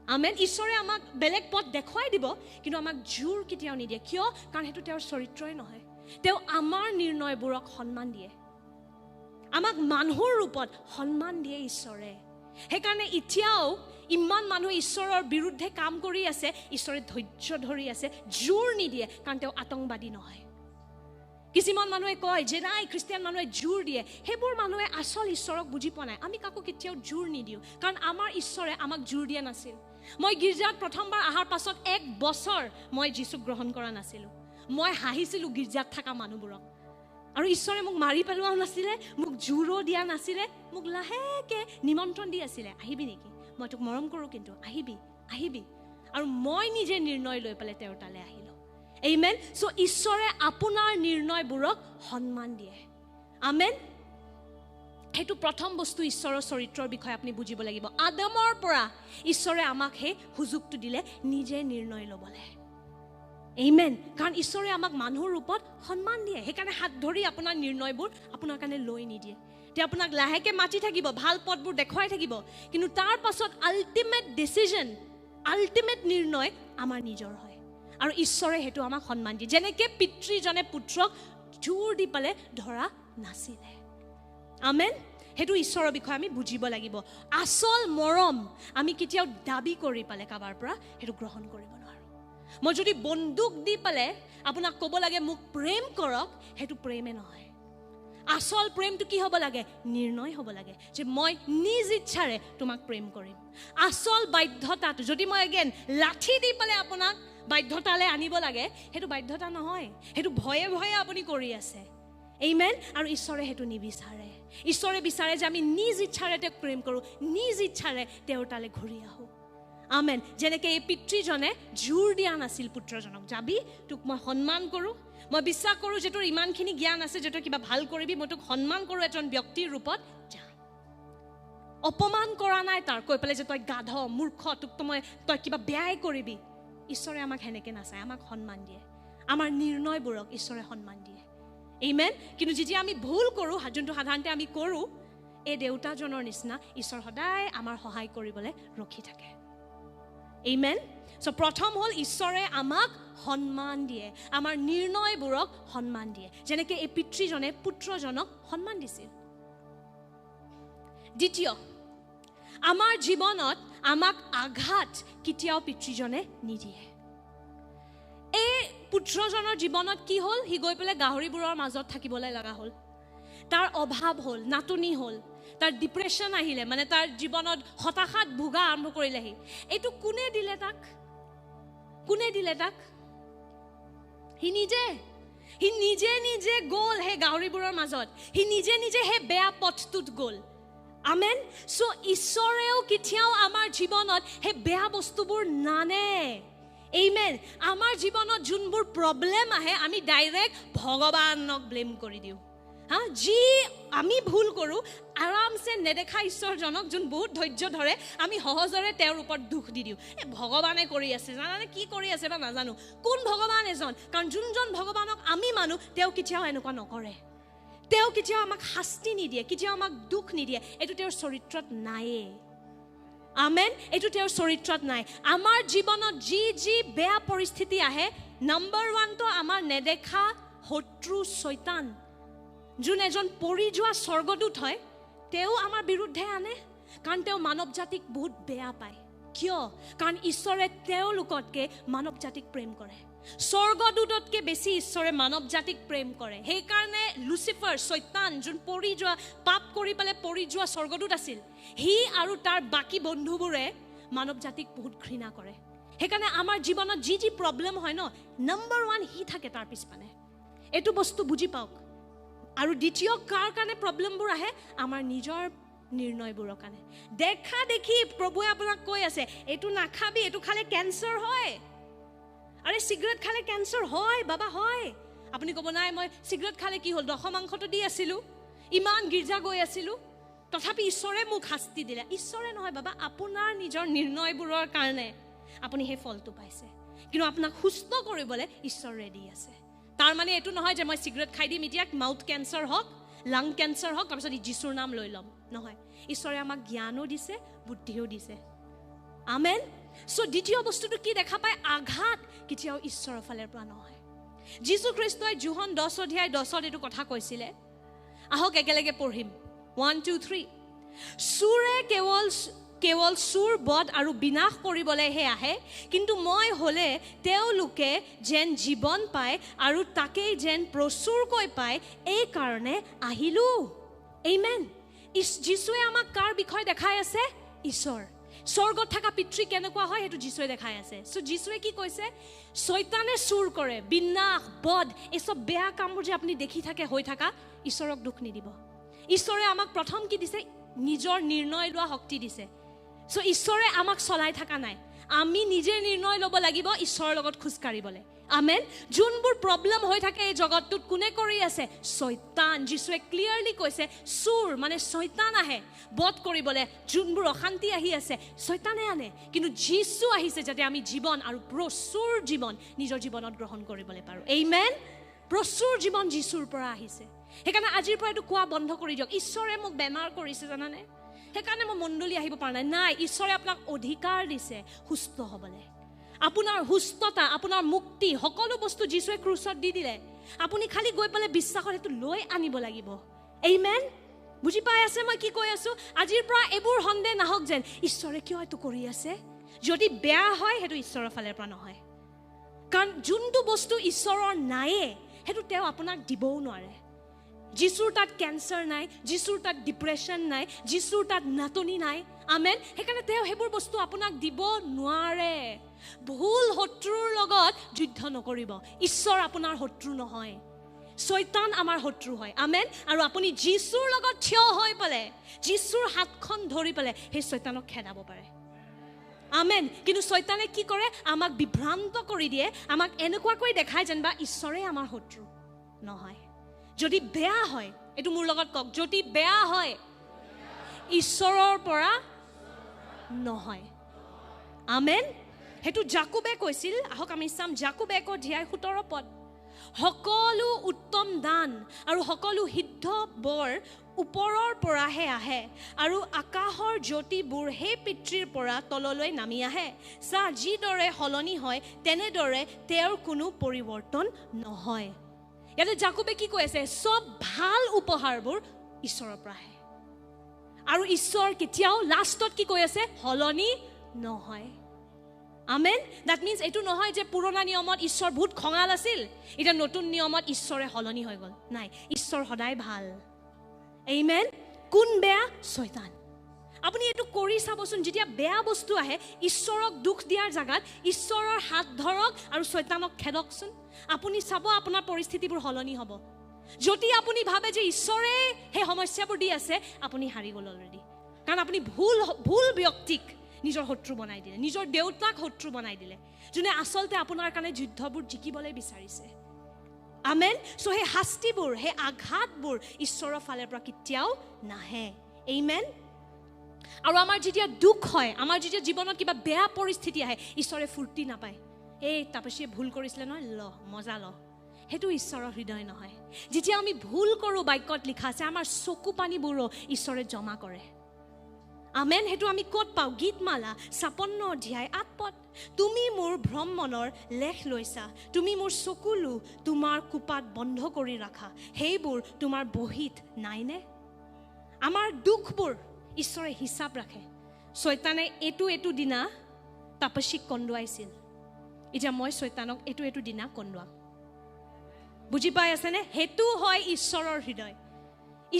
S1: আমেন ঈশ্বৰে আমাক বেলেগ পথ দেখুৱাই দিব কিন্তু আমাক জোৰ কেতিয়াও নিদিয়ে কিয় কাৰণ সেইটো তেওঁৰ চৰিত্ৰই নহয় তেওঁ আমাৰ নিৰ্ণয়বোৰক সন্মান দিয়ে আমাক মানুহৰ ৰূপত সন্মান দিয়ে ঈশ্বৰে সেইকাৰণে এতিয়াও ইমান মানুহ ঈশ্বৰৰ বিৰুদ্ধে কাম কৰি আছে ঈশ্বৰে ধৈৰ্য ধৰি আছে জোৰ নিদিয়ে কাৰণ তেওঁ আতংকবাদী নহয় কিছুমান মানুহে কয় যে নাই খ্ৰীষ্টিয়ান মানুহে জোৰ দিয়ে সেইবোৰ মানুহে আচল ঈশ্বৰক বুজি পোৱা নাই আমি কাকো কেতিয়াও জোৰ নিদিওঁ কাৰণ আমাৰ ঈশ্বৰে আমাক জোৰ দিয়া নাছিল মই গীৰ্জাত প্ৰথমবাৰ অহাৰ পাছত 1 বছৰ মই যীশুক গ্ৰহণ কৰা নাছিলোঁ মই হাঁহিছিলোঁ গীৰ্জাত থকা মানুহবোৰক আৰু ঈশ্বৰে মোক মাৰি পেলোৱাও নাছিলে মোক জোৰো দিয়া নাছিলে মোক লাহেকে নিমন্ত্ৰণ দি আছিলে আহিবি নেকি মই তোক মৰম কৰোঁ কিন্তু আহিবি আহিবি আৰু মই নিজে নিৰ্ণয় লৈ পেলাই তেওঁৰ তালৈ আহিলোঁ আমেন সো ঈশ্বৰে আপোনাৰ নিৰ্ণয়বোৰক সন্মান দিয়ে আমেন সেইটো প্ৰথম বস্তু ঈশ্বৰৰ চৰিত্ৰৰ বিষয়ে আপুনি বুজিব লাগিব আদমৰ পৰা ঈশ্বৰে আমাক সেই সুযোগটো দিলে নিজে নিৰ্ণয় ল'বলৈ আমেন কাৰণ ঈশ্বৰে আমাক মানুহৰ ৰূপত সন্মান দিয়ে সেইকাৰণে হাত ধৰি আপোনাৰ নিৰ্ণয়বোৰ আপোনাৰ কাৰণে লৈ নিদিয়ে তেওঁ আপোনাক লাহেকে মাতি থাকিব ভাল পথবোৰ দেখুৱাই থাকিব কিন্তু তাৰ পাছত আল্টিমেট ডিচিজন আল্টিমেট নিৰ্ণয় আমাৰ নিজৰ হয় আৰু ঈশ্বৰে সেইটো আমাক সন্মান দিয়ে যেনেকৈ পিতৃজনে পুত্ৰক জোৰ দি পেলাই ধৰা নাছিলে আমেন সেইটো ঈশ্বৰৰ বিষয়ে আমি বুজিব লাগিব আচল মৰম আমি কেতিয়াও দাবী কৰি পেলাই কাৰোবাৰ পৰা সেইটো গ্ৰহণ কৰিব নোৱাৰোঁ মই যদি বন্দুক দি পেলাই আপোনাক ক'ব লাগে মোক প্ৰেম কৰক সেইটো প্ৰেমে নহয় আচল প্ৰেমটো কি হ'ব লাগে নিৰ্ণয় হ'ব লাগে যে মই নিজ ইচ্ছাৰে তোমাক প্ৰেম কৰিম আচল বাধ্যতাটো যদি মই এগেইন লাঠি দি পেলাই আপোনাক বাধ্যতালৈ আনিব লাগে সেইটো বাধ্যতা নহয় সেইটো ভয়ে ভয়ে আপুনি কৰি আছে আমেন আৰু ঈশ্বৰে সেইটো নিবিচাৰে ঈশ্বৰে বিচাৰে যে আমি নিজ ইচ্ছাৰে তেওঁক প্ৰেম কৰোঁ নিজ ইচ্ছাৰে তেওঁৰ তালৈ ঘূৰি আহোঁ আমেন যেনেকৈ এই পিতৃজনে জোৰ দিয়া নাছিল পুত্ৰজনক যাবি তোক মই সন্মান কৰোঁ মই বিশ্বাস কৰোঁ যে তোৰ ইমানখিনি জ্ঞান আছে যে তই কিবা ভাল কৰিবি মই তোক সন্মান কৰোঁ এজন ব্যক্তিৰ ৰূপত যা অপমান কৰা নাই তাৰ কৈ পেলাই যে তই গাধ মূৰ্খ তোক তই কিবা বেয়াই কৰিবি ঈশ্বৰে আমাক সেনেকৈ নাচায় আমাক সন্মান দিয়ে আমাৰ নিৰ্ণয়বোৰক ঈশ্বৰে সন্মান দিয়ে আমেন কিন্তু যেতিয়া আমি ভুল কৰোঁ যোনটো সাধাৰণতে আমি কৰোঁ এই দেউতাজনৰ নিচিনা ঈশ্বৰ সদায় আমাৰ সহায় কৰিবলৈ ৰখি থাকে আমেন সো প্ৰথম হ'ল ঈশ্বৰে আমাক সন্মান দিয়ে আমাৰ নিৰ্ণয়বোৰক সন্মান দিয়ে যেনেকৈ এই পিতৃজনে পুত্ৰজনক সন্মান দিছিল দ্বিতীয় আমাৰ জীৱনত আমাক আঘাত কেতিয়াও পিতৃজনে নিদিয়ে এই পুত্ৰজনৰ জীৱনত কি হ'ল সি গৈ পেলাই গাহৰিবোৰৰ মাজত থাকিবলৈ লগা হ'ল তাৰ অভাৱ হ'ল নাটনি হ'ল তাৰ ডিপ্ৰেশ্যন আহিলে মানে তাৰ জীৱনত হতাশাত ভোগা আৰম্ভ কৰিলেহি এইটো কোনে দিলে তাক সি নিজে সি নিজে নিজে গ'ল সেই গাহৰিবোৰৰ মাজত, সি নিজে নিজে সেই বেয়া পথটোত গ'ল। আমেন। চ' ঈশ্বৰেও কেতিয়াও আমাৰ জীৱনত সেই বেয়া বস্তুবোৰ নানে। আমেন। আমাৰ জীৱনত যোনবোৰ প্ৰব্লেম আহে আমি ডাইৰেক্ট ভগৱানক ব্লেম কৰি দিওঁ। যি আমি ভুল কৰোঁ আৰামছে নেদেখা ঈশ্বৰজনক যোন বহুত ধৈৰ্য ধৰে আমি সহজৰে তেওঁৰ ওপৰত দুখ দি দিওঁ। ভগৱানে কৰি আছে, জানানে কি কৰি আছে বা নাজানো। কোন ভগৱান এজন? কাৰণ যোনজন ভগৱানক আমি মানো তেওঁ কেতিয়াও এনেকুৱা নকৰে। তেওঁ কেতিয়াও আমাক শাস্তি নিদিয়ে, কেতিয়াও আমাক দুখ নিদিয়ে। এইটো তেওঁৰ চৰিত্ৰত নায়ে। আমেন। এইটো তেওঁৰ চৰিত্ৰত নাই। আমাৰ জীৱনত যি যি বেয়া পৰিস্থিতি আহে, নম্বৰ 1টো আমাৰ নেদেখা শত্ৰু শয়তান, যোন এজন পৰি যোৱা স্বৰ্গদূত হয়, তেওঁ আমাৰ বিৰুদ্ধে আনে। কাৰণ তেওঁ মানৱ জাতিক বহুত বেয়া পায়। কিয়? কাৰণ ঈশ্বৰে তেওঁলোকতকে মানৱ জাতিক প্ৰেম কৰে। স্বৰ্গদূততকে বেছি ঈশ্বৰে মানৱ জাতিক প্ৰেম কৰে। সেইকাৰণে লুচিফাৰ শয়তান যোন পৰি যোৱা পাপ কৰি পেলাই পৰি যোৱা স্বৰ্গদূত আছিল, সি আৰু তাৰ বাকী বন্ধুবোৰে মানৱ জাতিক বহুত ঘৃণা কৰে। সেইকাৰণে আমাৰ জীৱনত যি যি প্ৰব্লেম হয় ন, নম্বৰ 1 সি থাকে তাৰ পিছপানে। এইটো বস্তু বুজি পাওক। আৰু দ্বিতীয় কাৰ কাৰণে প্ৰব্লেমবোৰ আহে? আমাৰ নিজৰ নিৰ্ণয়বোৰৰ কাৰণে। দেখা দেখি প্ৰভুৱে আপোনাক কৈ আছে এইটো নাখাবি, এইটো খালে কেঞ্চাৰ হয়। আৰে চিগাৰেট খালে কেঞ্চাৰ হয় বাবা, হয়। আপুনি ক'ব নাই মই চিগাৰেট খালে কি হ'ল, দশমাংশটো দি আছিলোঁ, ইমান গীৰ্জা গৈ আছিলোঁ, তথাপি ঈশ্বৰে মোক শাস্তি দিলে। ঈশ্বৰে নহয় বাবা, আপোনাৰ নিজৰ নিৰ্ণয়বোৰৰ কাৰণে আপুনি সেই ফলটো পাইছে। কিন্তু আপোনাক সুস্থ কৰিবলৈ ঈশ্বৰ ৰেডি আছে। তাৰ মানে এইটো নহয় যে মই চিগাৰেট খাই দিম এতিয়া, মাউথ কেঞ্চাৰ হওক, লাং কেঞ্চাৰ হওক, তাৰপিছত যীশুৰ নাম লৈ ল'ম। নহয়, ঈশ্বৰে আমাক জ্ঞানো দিছে, বুদ্ধিও দিছে। আমেন। চ' দ্বিতীয় বস্তুটো কি দেখা পায়? আঘাত কেতিয়াও ঈশ্বৰৰ ফালৰ পৰা নহয়। যীশু খ্ৰীষ্টই যোহন 10:10 এইটো কথা কৈছিলে। আহক একেলগে পঢ়িম। 1, 2, 3। চোৰে কেৱল চোৰ, বধ আৰু বিনাশ কৰিবলৈহে আহে, কিন্তু মই হ'লে তেওঁলোকে যেন জীৱন পায় আৰু তাকেই যেন প্ৰচুৰকৈ পায়, এই কাৰণে আহিলোঁ। আমেন। যীশুৱে আমাক কাৰ বিষয়ে দেখাই আছে? ঈশ্বৰ। স্বৰ্গত থকা পিতৃ কেনেকুৱা হয় সেইটো যীশুৱে দেখাই আছে। চ' যীশুৱে কি কৈছে? শয়তানে চুৰ কৰে, বিনাশ, বধ, এই চব বেয়া কামবোৰ যে আপুনি দেখি থাকে হৈ থকা, ঈশ্বৰক দুখ নিদিব। ঈশ্বৰে আমাক প্ৰথম কি দিছে? নিজৰ নিৰ্ণয় লোৱা শক্তি দিছে। চ' ঈশ্বৰে আমাক চলাই থকা নাই, আমি নিজে নিৰ্ণয় ল'ব লাগিব ঈশ্বৰৰ লগত খোজকাঢ়িবলৈ। আমেন। যোনবোৰ প্ৰব্লেম হৈ থাকে এই জগতটোত কোনে কৰি আছে? শয়তান। যীশুৱে ক্লিয়াৰলি কৈছে চোৰ মানে শয়তান আহে বধ কৰিবলৈ। যোনবোৰ অশান্তি আহি আছে শয়তানে আনে, কিন্তু যীশু আহিছে যাতে আমি জীৱন আৰু প্ৰচুৰ জীৱন নিজৰ জীৱনত গ্ৰহণ কৰিবলৈ পাৰোঁ। আমেন। প্ৰচুৰ জীৱন যীশুৰ পৰা আহিছে। সেইকাৰণে আজিৰ পৰা এইটো কোৱা বন্ধ কৰি দিয়ক ঈশ্বৰে মোক বেমাৰ কৰিছে জানানে, সেইকাৰণে মই মণ্ডলী আহিব পৰা নাই। নাই, ঈশ্বৰে আপোনাক অধিকাৰ দিছে সুস্থ হ'বলৈ। আপোনাৰ সুস্থতা, আপোনাৰ মুক্তি, সকলো বস্তু যীশুৱে ক্ৰুচত দি দিলে। আপুনি খালি গৈ পেলাই বিশ্বাসত সেইটো লৈ আনিব লাগিব। আমেন। বুজি পাই আছে মই কি কৈ আছোঁ? আজিৰ পৰা এইবোৰ সন্দেহ নাহক যেন ঈশ্বৰে কিয় এইটো কৰি আছে। যদি বেয়া হয় সেইটো ঈশ্বৰৰ ফালৰ পৰা নহয়। কাৰণ যোনটো বস্তু ঈশ্বৰৰ নায়ে সেইটো তেওঁ আপোনাক দিবও নোৱাৰে। যীশুৰ তাত কেঞ্চাৰ নাই, যীশুৰ তাত ডিপ্ৰেশ্যন নাই, যীশুৰ তাত নাটনি নাই। আমেন। সেইকাৰণে তেওঁ সেইবোৰ বস্তু আপোনাক দিব নোৱাৰে। ভুল শত্ৰুৰ লগত যুদ্ধ নকৰিব। ঈশ্বৰ আপোনাৰ শত্ৰু নহয়, শয়তান আমাৰ শত্ৰু হয়। আমেন। আৰু আপুনি যীশুৰ লগত থিয় হৈ পেলাই যীশুৰ হাতখন ধৰি পেলাই সেই শয়তানক খেদাব পাৰে। আমেন। কিন্তু শয়তানে কি কৰে? আমাক বিভ্ৰান্ত কৰি দিয়ে, আমাক এনেকুৱাকৈ দেখায় যেনিবা ঈশ্বৰে আমাৰ শত্ৰু নহয়। যদি বেয়া হয়, এইটো মোৰ লগত কওক, যদি বেয়া হয় ঈশ্বৰৰ পৰা নহয়। আমেন। সেইটো জাকুবে কৈছিল। আহক আমি চাম জাকুব 1:17। সকলো উত্তম দান আৰু সকলো সিদ্ধ বৰ ওপৰৰ পৰাহে আহে, আৰু আকাশৰ জ্যোতিবোৰ সেই পিতৃৰ পৰা তললৈ নামি আহে। চা, যিদৰে সলনি হয় তেনেদৰে তেওঁৰ কোনো পৰিৱৰ্তন নহয়। ইয়াতে জাকুবে কি কৈ আছে? চব ভাল উপহাৰবোৰ ঈশ্বৰৰ পৰা আহে, আৰু ঈশ্বৰ কেতিয়াও লাষ্টত কি কৈ আছে? সলনি নহয়। আমেন। দ্যাট মিনছ এইটো নহয় যে পুৰণা নিয়মত ঈশ্বৰ বহুত খঙাল আছিল, এতিয়া নতুন নিয়মত ঈশ্বৰে সলনি হৈ গ'ল। নাই, ঈশ্বৰ সদায় ভাল। আমেন। কোন বেয়া? শয়তান। আপুনি এইটো কৰি চাবচোন, যেতিয়া বেয়া বস্তু আহে ঈশ্বৰক দুখ দিয়াৰ জাগাত ঈশ্বৰৰ হাত ধৰক আৰু শয়তানক খেদকচোন। আপুনি চাব আপোনাৰ পৰিস্থিতিবোৰ সলনি হ'ব। যদি আপুনি ভাবে যে ঈশ্বৰে সেই সমস্যাবোৰ দি আছে, আপুনি হাৰি গ'ল অলৰেডি। কাৰণ আপুনি ভুল ব্যক্তিক নিজৰ শত্ৰু বনাই দিলে, নিজৰ দেউতাক শত্ৰু বনাই দিলে, যোনে আচলতে আপোনাৰ কাৰণে যুদ্ধবোৰ জিকিবলৈ বিচাৰিছে। আমেন। চ' সেই শাস্তিবোৰ, সেই আঘাতবোৰ ঈশ্বৰৰ ফালৰ পৰা কেতিয়াও নাহে। আমেন। আৰু আমাৰ যেতিয়া দুখ হয়, আমাৰ যেতিয়া জীৱনত কিবা বেয়া পৰিস্থিতি আহে, ঈশ্বৰে ফূৰ্তি নাপায়। তাপসীয়ে ভুল কৰিছিলে নহয়, মজা ল। সেইটো ঈশ্বৰৰ হৃদয় নহয়। যেতিয়া আমি ভুল কৰোঁ, বাক্যত লিখা আছে আমাৰ চকু পানীবোৰো ঈশ্বৰে জমা কৰে। আমেন। সেইটো আমি ক'ত পাওঁ? গীতমালা 56 অধ্যায় 8 পদ। তুমি মোৰ ভ্ৰম মনৰ লেখ লৈছা, তুমি মোৰ চকুলো তোমাৰ কোপাত বন্ধ কৰি ৰাখা, সেইবোৰ তোমাৰ বহীত নাইনে? আমাৰ দুখবোৰ ঈশ্বৰে হিচাপ ৰাখে। শয়তানে এইটো দিনা তাপসীক কন্দুৱাইছিল, এতিয়া মই শয়তানক এইটো দিনা কন্দুৱাম। বুজি পাই আছেনে? সেইটো হয় ঈশ্বৰৰ হৃদয়।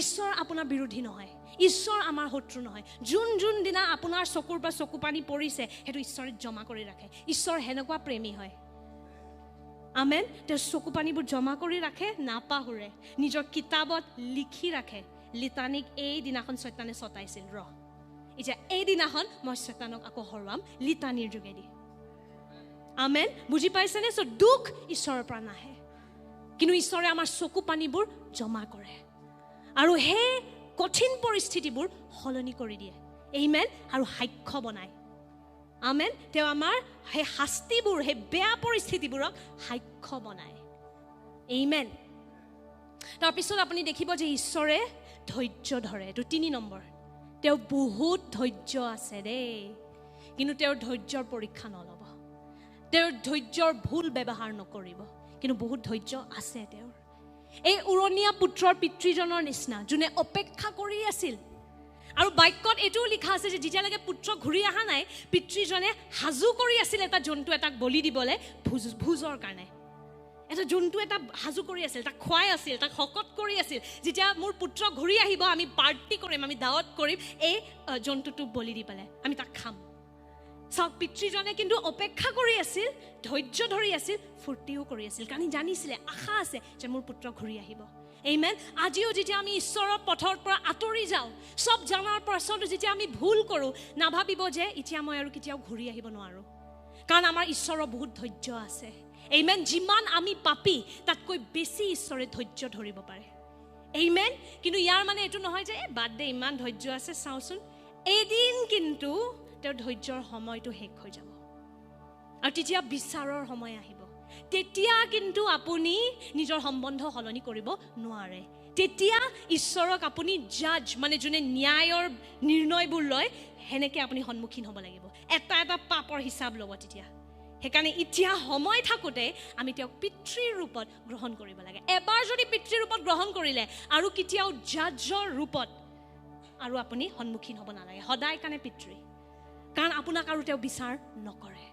S1: ঈশ্বৰ আপোনাৰ বিৰোধী নহয়, ঈশ্বৰ আমাৰ শত্ৰু নহয়। যোন দিনা আপোনাৰ চকুৰ পৰা চকু পানী পৰিছে, সেইটো ঈশ্বৰে জমা কৰি ৰাখে। ঈশ্বৰ সেনেকুৱা প্ৰেমী হয়। আমেন। তেওঁ চকু পানীবোৰ জমা কৰি ৰাখে, নাপাহৰে, নিজৰ কিতাপত লিখি ৰাখে। লিতানিক এই দিনাখন শয়তানে চতাইছিল, এতিয়া এই দিনাখন মই শয়তানক আকৌ হৰুৱাম লিতানিৰ যোগেদি। আমেন। বুজি পাইছেনে? চ' দুখ ঈশ্বৰৰ পৰা নাহে, কিন্তু ঈশ্বৰে আমাৰ চকু পানীবোৰ জমা কৰে আৰু সেই কঠিন পৰিস্থিতিবোৰ সলনি কৰি দিয়ে। আমেন। আৰু সাক্ষ্য বনায়। আমেন। তেওঁ আমাৰ সেই শাস্তিবোৰ, সেই বেয়া পৰিস্থিতিবোৰক সাক্ষ্য বনায়। আমেন। তাৰপিছত আপুনি দেখিব যে ঈশ্বৰে ধৈৰ্য ধৰে। এইটো 3 নম্বৰ। তেওঁ বহুত ধৈৰ্য আছে দেই, কিন্তু তেওঁৰ ধৈৰ্যৰ পৰীক্ষা নল'ব, তেওঁৰ ধৈৰ্যৰ ভুল ব্যৱহাৰ নকৰিব, কিন্তু বহুত ধৈৰ্য আছে তেওঁৰ। এই উৰণীয়া পুত্ৰৰ পিতৃজনৰ নিচিনা, যোনে অপেক্ষা কৰি আছিল। আৰু বাক্যত এইটোও লিখা আছে যে যেতিয়ালৈকে পুত্ৰ ঘূৰি অহা নাই, পিতৃজনে সাজু কৰি আছিল এটা জন্তু এটাক বলি দিবলৈ, ভোজৰ কাৰণে। এটা জন্তু এটা সাজু কৰি আছিল, তাক খুৱাই আছিল, তাক শকত কৰি আছিল। যেতিয়া মোৰ পুত্ৰ ঘূৰি আহিব, আমি পাৰ্টি কৰিম, আমি দাৱত কৰিম, এই জন্তুটোক বলি দি পেলাই আমি তাক খাম। চাওক, পিতৃজনে কিন্তু অপেক্ষা কৰি আছিল, ধৈৰ্য ধৰি আছিল, ফূৰ্তিও কৰি আছিল, কাৰণ জানিছিলে আশা আছে যে মোৰ পুত্ৰ ঘূৰি আহিব। আমেন। আজিও যেতিয়া আমি ঈশ্বৰৰ পথৰ পৰা আঁতৰি যাওঁ, চব জনাৰ পাছতো যেতিয়া আমি ভুল কৰোঁ, নাভাবিব যে এতিয়া মই আৰু কেতিয়াও ঘূৰি আহিব নোৱাৰোঁ, কাৰণ আমাৰ ঈশ্বৰৰ বহুত ধৈৰ্য আছে। আমেন। যিমান আমি পাপী, তাতকৈ বেছি ঈশ্বৰে ধৈৰ্য ধৰিব পাৰে। আমেন। কিন্তু ইয়াৰ মানে এইটো নহয় যে বাদ দে, ইমান ধৈৰ্য আছে, চাওঁচোন, এদিন কিন্তু তেওঁৰ ধৈৰ্যৰ সময়টো শেষ হৈ যাব আৰু তেতিয়া বিচাৰৰ সময় আহিব। তেতিয়া কিন্তু আপুনি নিজৰ সম্বন্ধ সলনি কৰিব নোৱাৰে। তেতিয়া ঈশ্বৰক আপুনি জাজ, মানে যোনে ন্যায়ৰ নিৰ্ণয়বোৰ লয়, সেনেকৈ আপুনি সন্মুখীন হ'ব লাগিব। এটা পাপৰ হিচাপ ল'ব তেতিয়া। সেইকাৰণে এতিয়া সময় থাকোঁতে আমি তেওঁক পিতৃৰ ৰূপত গ্ৰহণ কৰিব লাগে। এবাৰ যদি পিতৃৰ ৰূপত গ্ৰহণ কৰিলে আৰু কেতিয়াও জাজৰ ৰূপত আৰু আপুনি সন্মুখীন হ'ব নালাগে। সদায় কাৰণে পিতৃ, কাৰণ আপোনাক আৰু তেওঁ বিচাৰ নকৰে,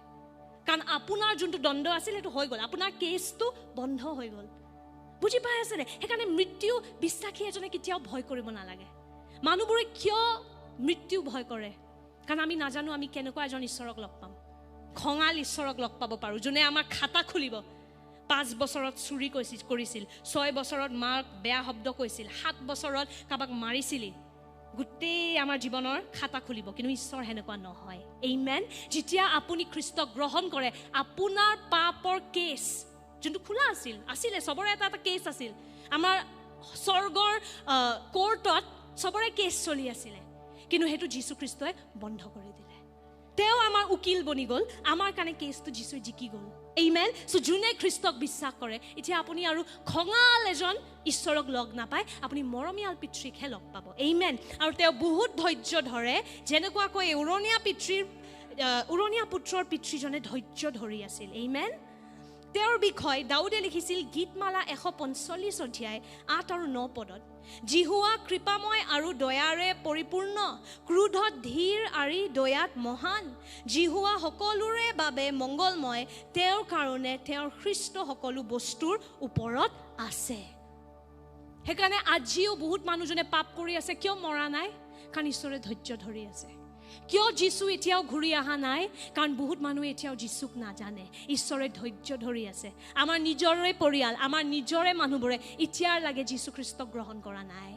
S1: কাৰণ আপোনাৰ যোনটো দণ্ড আছিল সেইটো হৈ গ'ল, আপোনাৰ কেছটো বন্ধ হৈ গ'ল। বুজি পাই আছেনে? সেইকাৰণে মৃত্যু বিশ্বাসী এজনে কেতিয়াও ভয় কৰিব নালাগে। মানুহবোৰে কিয় মৃত্যু ভয় কৰে? কাৰণ আমি নাজানো আমি কেনেকুৱা এজন ঈশ্বৰক লগ পাম। খঙাল ঈশ্বৰক লগ পাব পাৰোঁ, যোনে আমাৰ খাতা খুলিব। 5 বছৰত চুৰি কৰিছিল, 6 বছৰত মাক বেয়া শব্দ কৈছিল, 7 বছৰত কাৰোবাক মাৰিছিলি, গোটেই আমাৰ জীৱনৰ খাতা খুলিব। কিন্তু ঈশ্বৰ সেনেকুৱা নহয়। আমেন। যেতিয়া আপুনি খ্ৰীষ্টক গ্ৰহণ কৰে, আপোনাৰ পাপৰ কেছ যোনটো খোলা আছিলে, চবৰে এটা কেছ আছিল। আমাৰ স্বৰ্গৰ কোৰ্টত চবৰে কেছ চলি আছিলে, কিন্তু সেইটো যীশু খ্ৰীষ্টই বন্ধ কৰি দিলে। তেওঁ আমাৰ উকিল বনি গ'ল, আমাৰ কাৰণে কেছটো যীশুৱে জিকি গ'ল। আমেন। চ' যোনে খ্ৰীষ্টক বিশ্বাস কৰে, এতিয়া আপুনি আৰু খঙাল এজন ঈশ্বৰক লগ নাপায়, আপুনি মৰমীয়াল পিতৃকহে লগ পাব। আমেন। আৰু তেওঁ বহুত ধৈৰ্য ধৰে, যেনেকুৱাকৈ উৰণীয়া পুত্ৰৰ পিতৃজনে ধৈৰ্য ধৰি আছিল। আমেন। তেওঁৰ বিষয়ে দাউদে লিখিছিল গীতমালা 145 অধ্যায় 8 আৰু 9 পদত, জিহুৱা কৃপাময় আৰু দয়াৰে পৰিপূৰ্ণ, ক্ৰোধত ধীৰ আৰু দয়াত মহান, জিহুৱা সকলোৰে বাবে মংগলময়, তেওঁৰ কাৰণে তেওঁৰ খ্ৰীষ্ট সকলো বস্তুৰ ওপৰত আছে। সেইকাৰণে আজিও বহুত মানুহজনে পাপ কৰি আছে। কিয় মৰা নাই? কাৰণ ঈশ্বৰে ধৈৰ্য ধৰি আছে কিয় যীশু এতিয়াও ঘূৰি অহা নাই কাৰণ বহুত মানুহে এতিয়াও যীশুক নাজানে ঈশ্বৰে ধৈৰ্য ধৰি আছে আমাৰ নিজৰে পৰিয়াল আমাৰ নিজৰে মানুহবোৰে এতিয়াৰ লাগে যীশু খ্ৰীষ্টক গ্ৰহণ কৰা নাই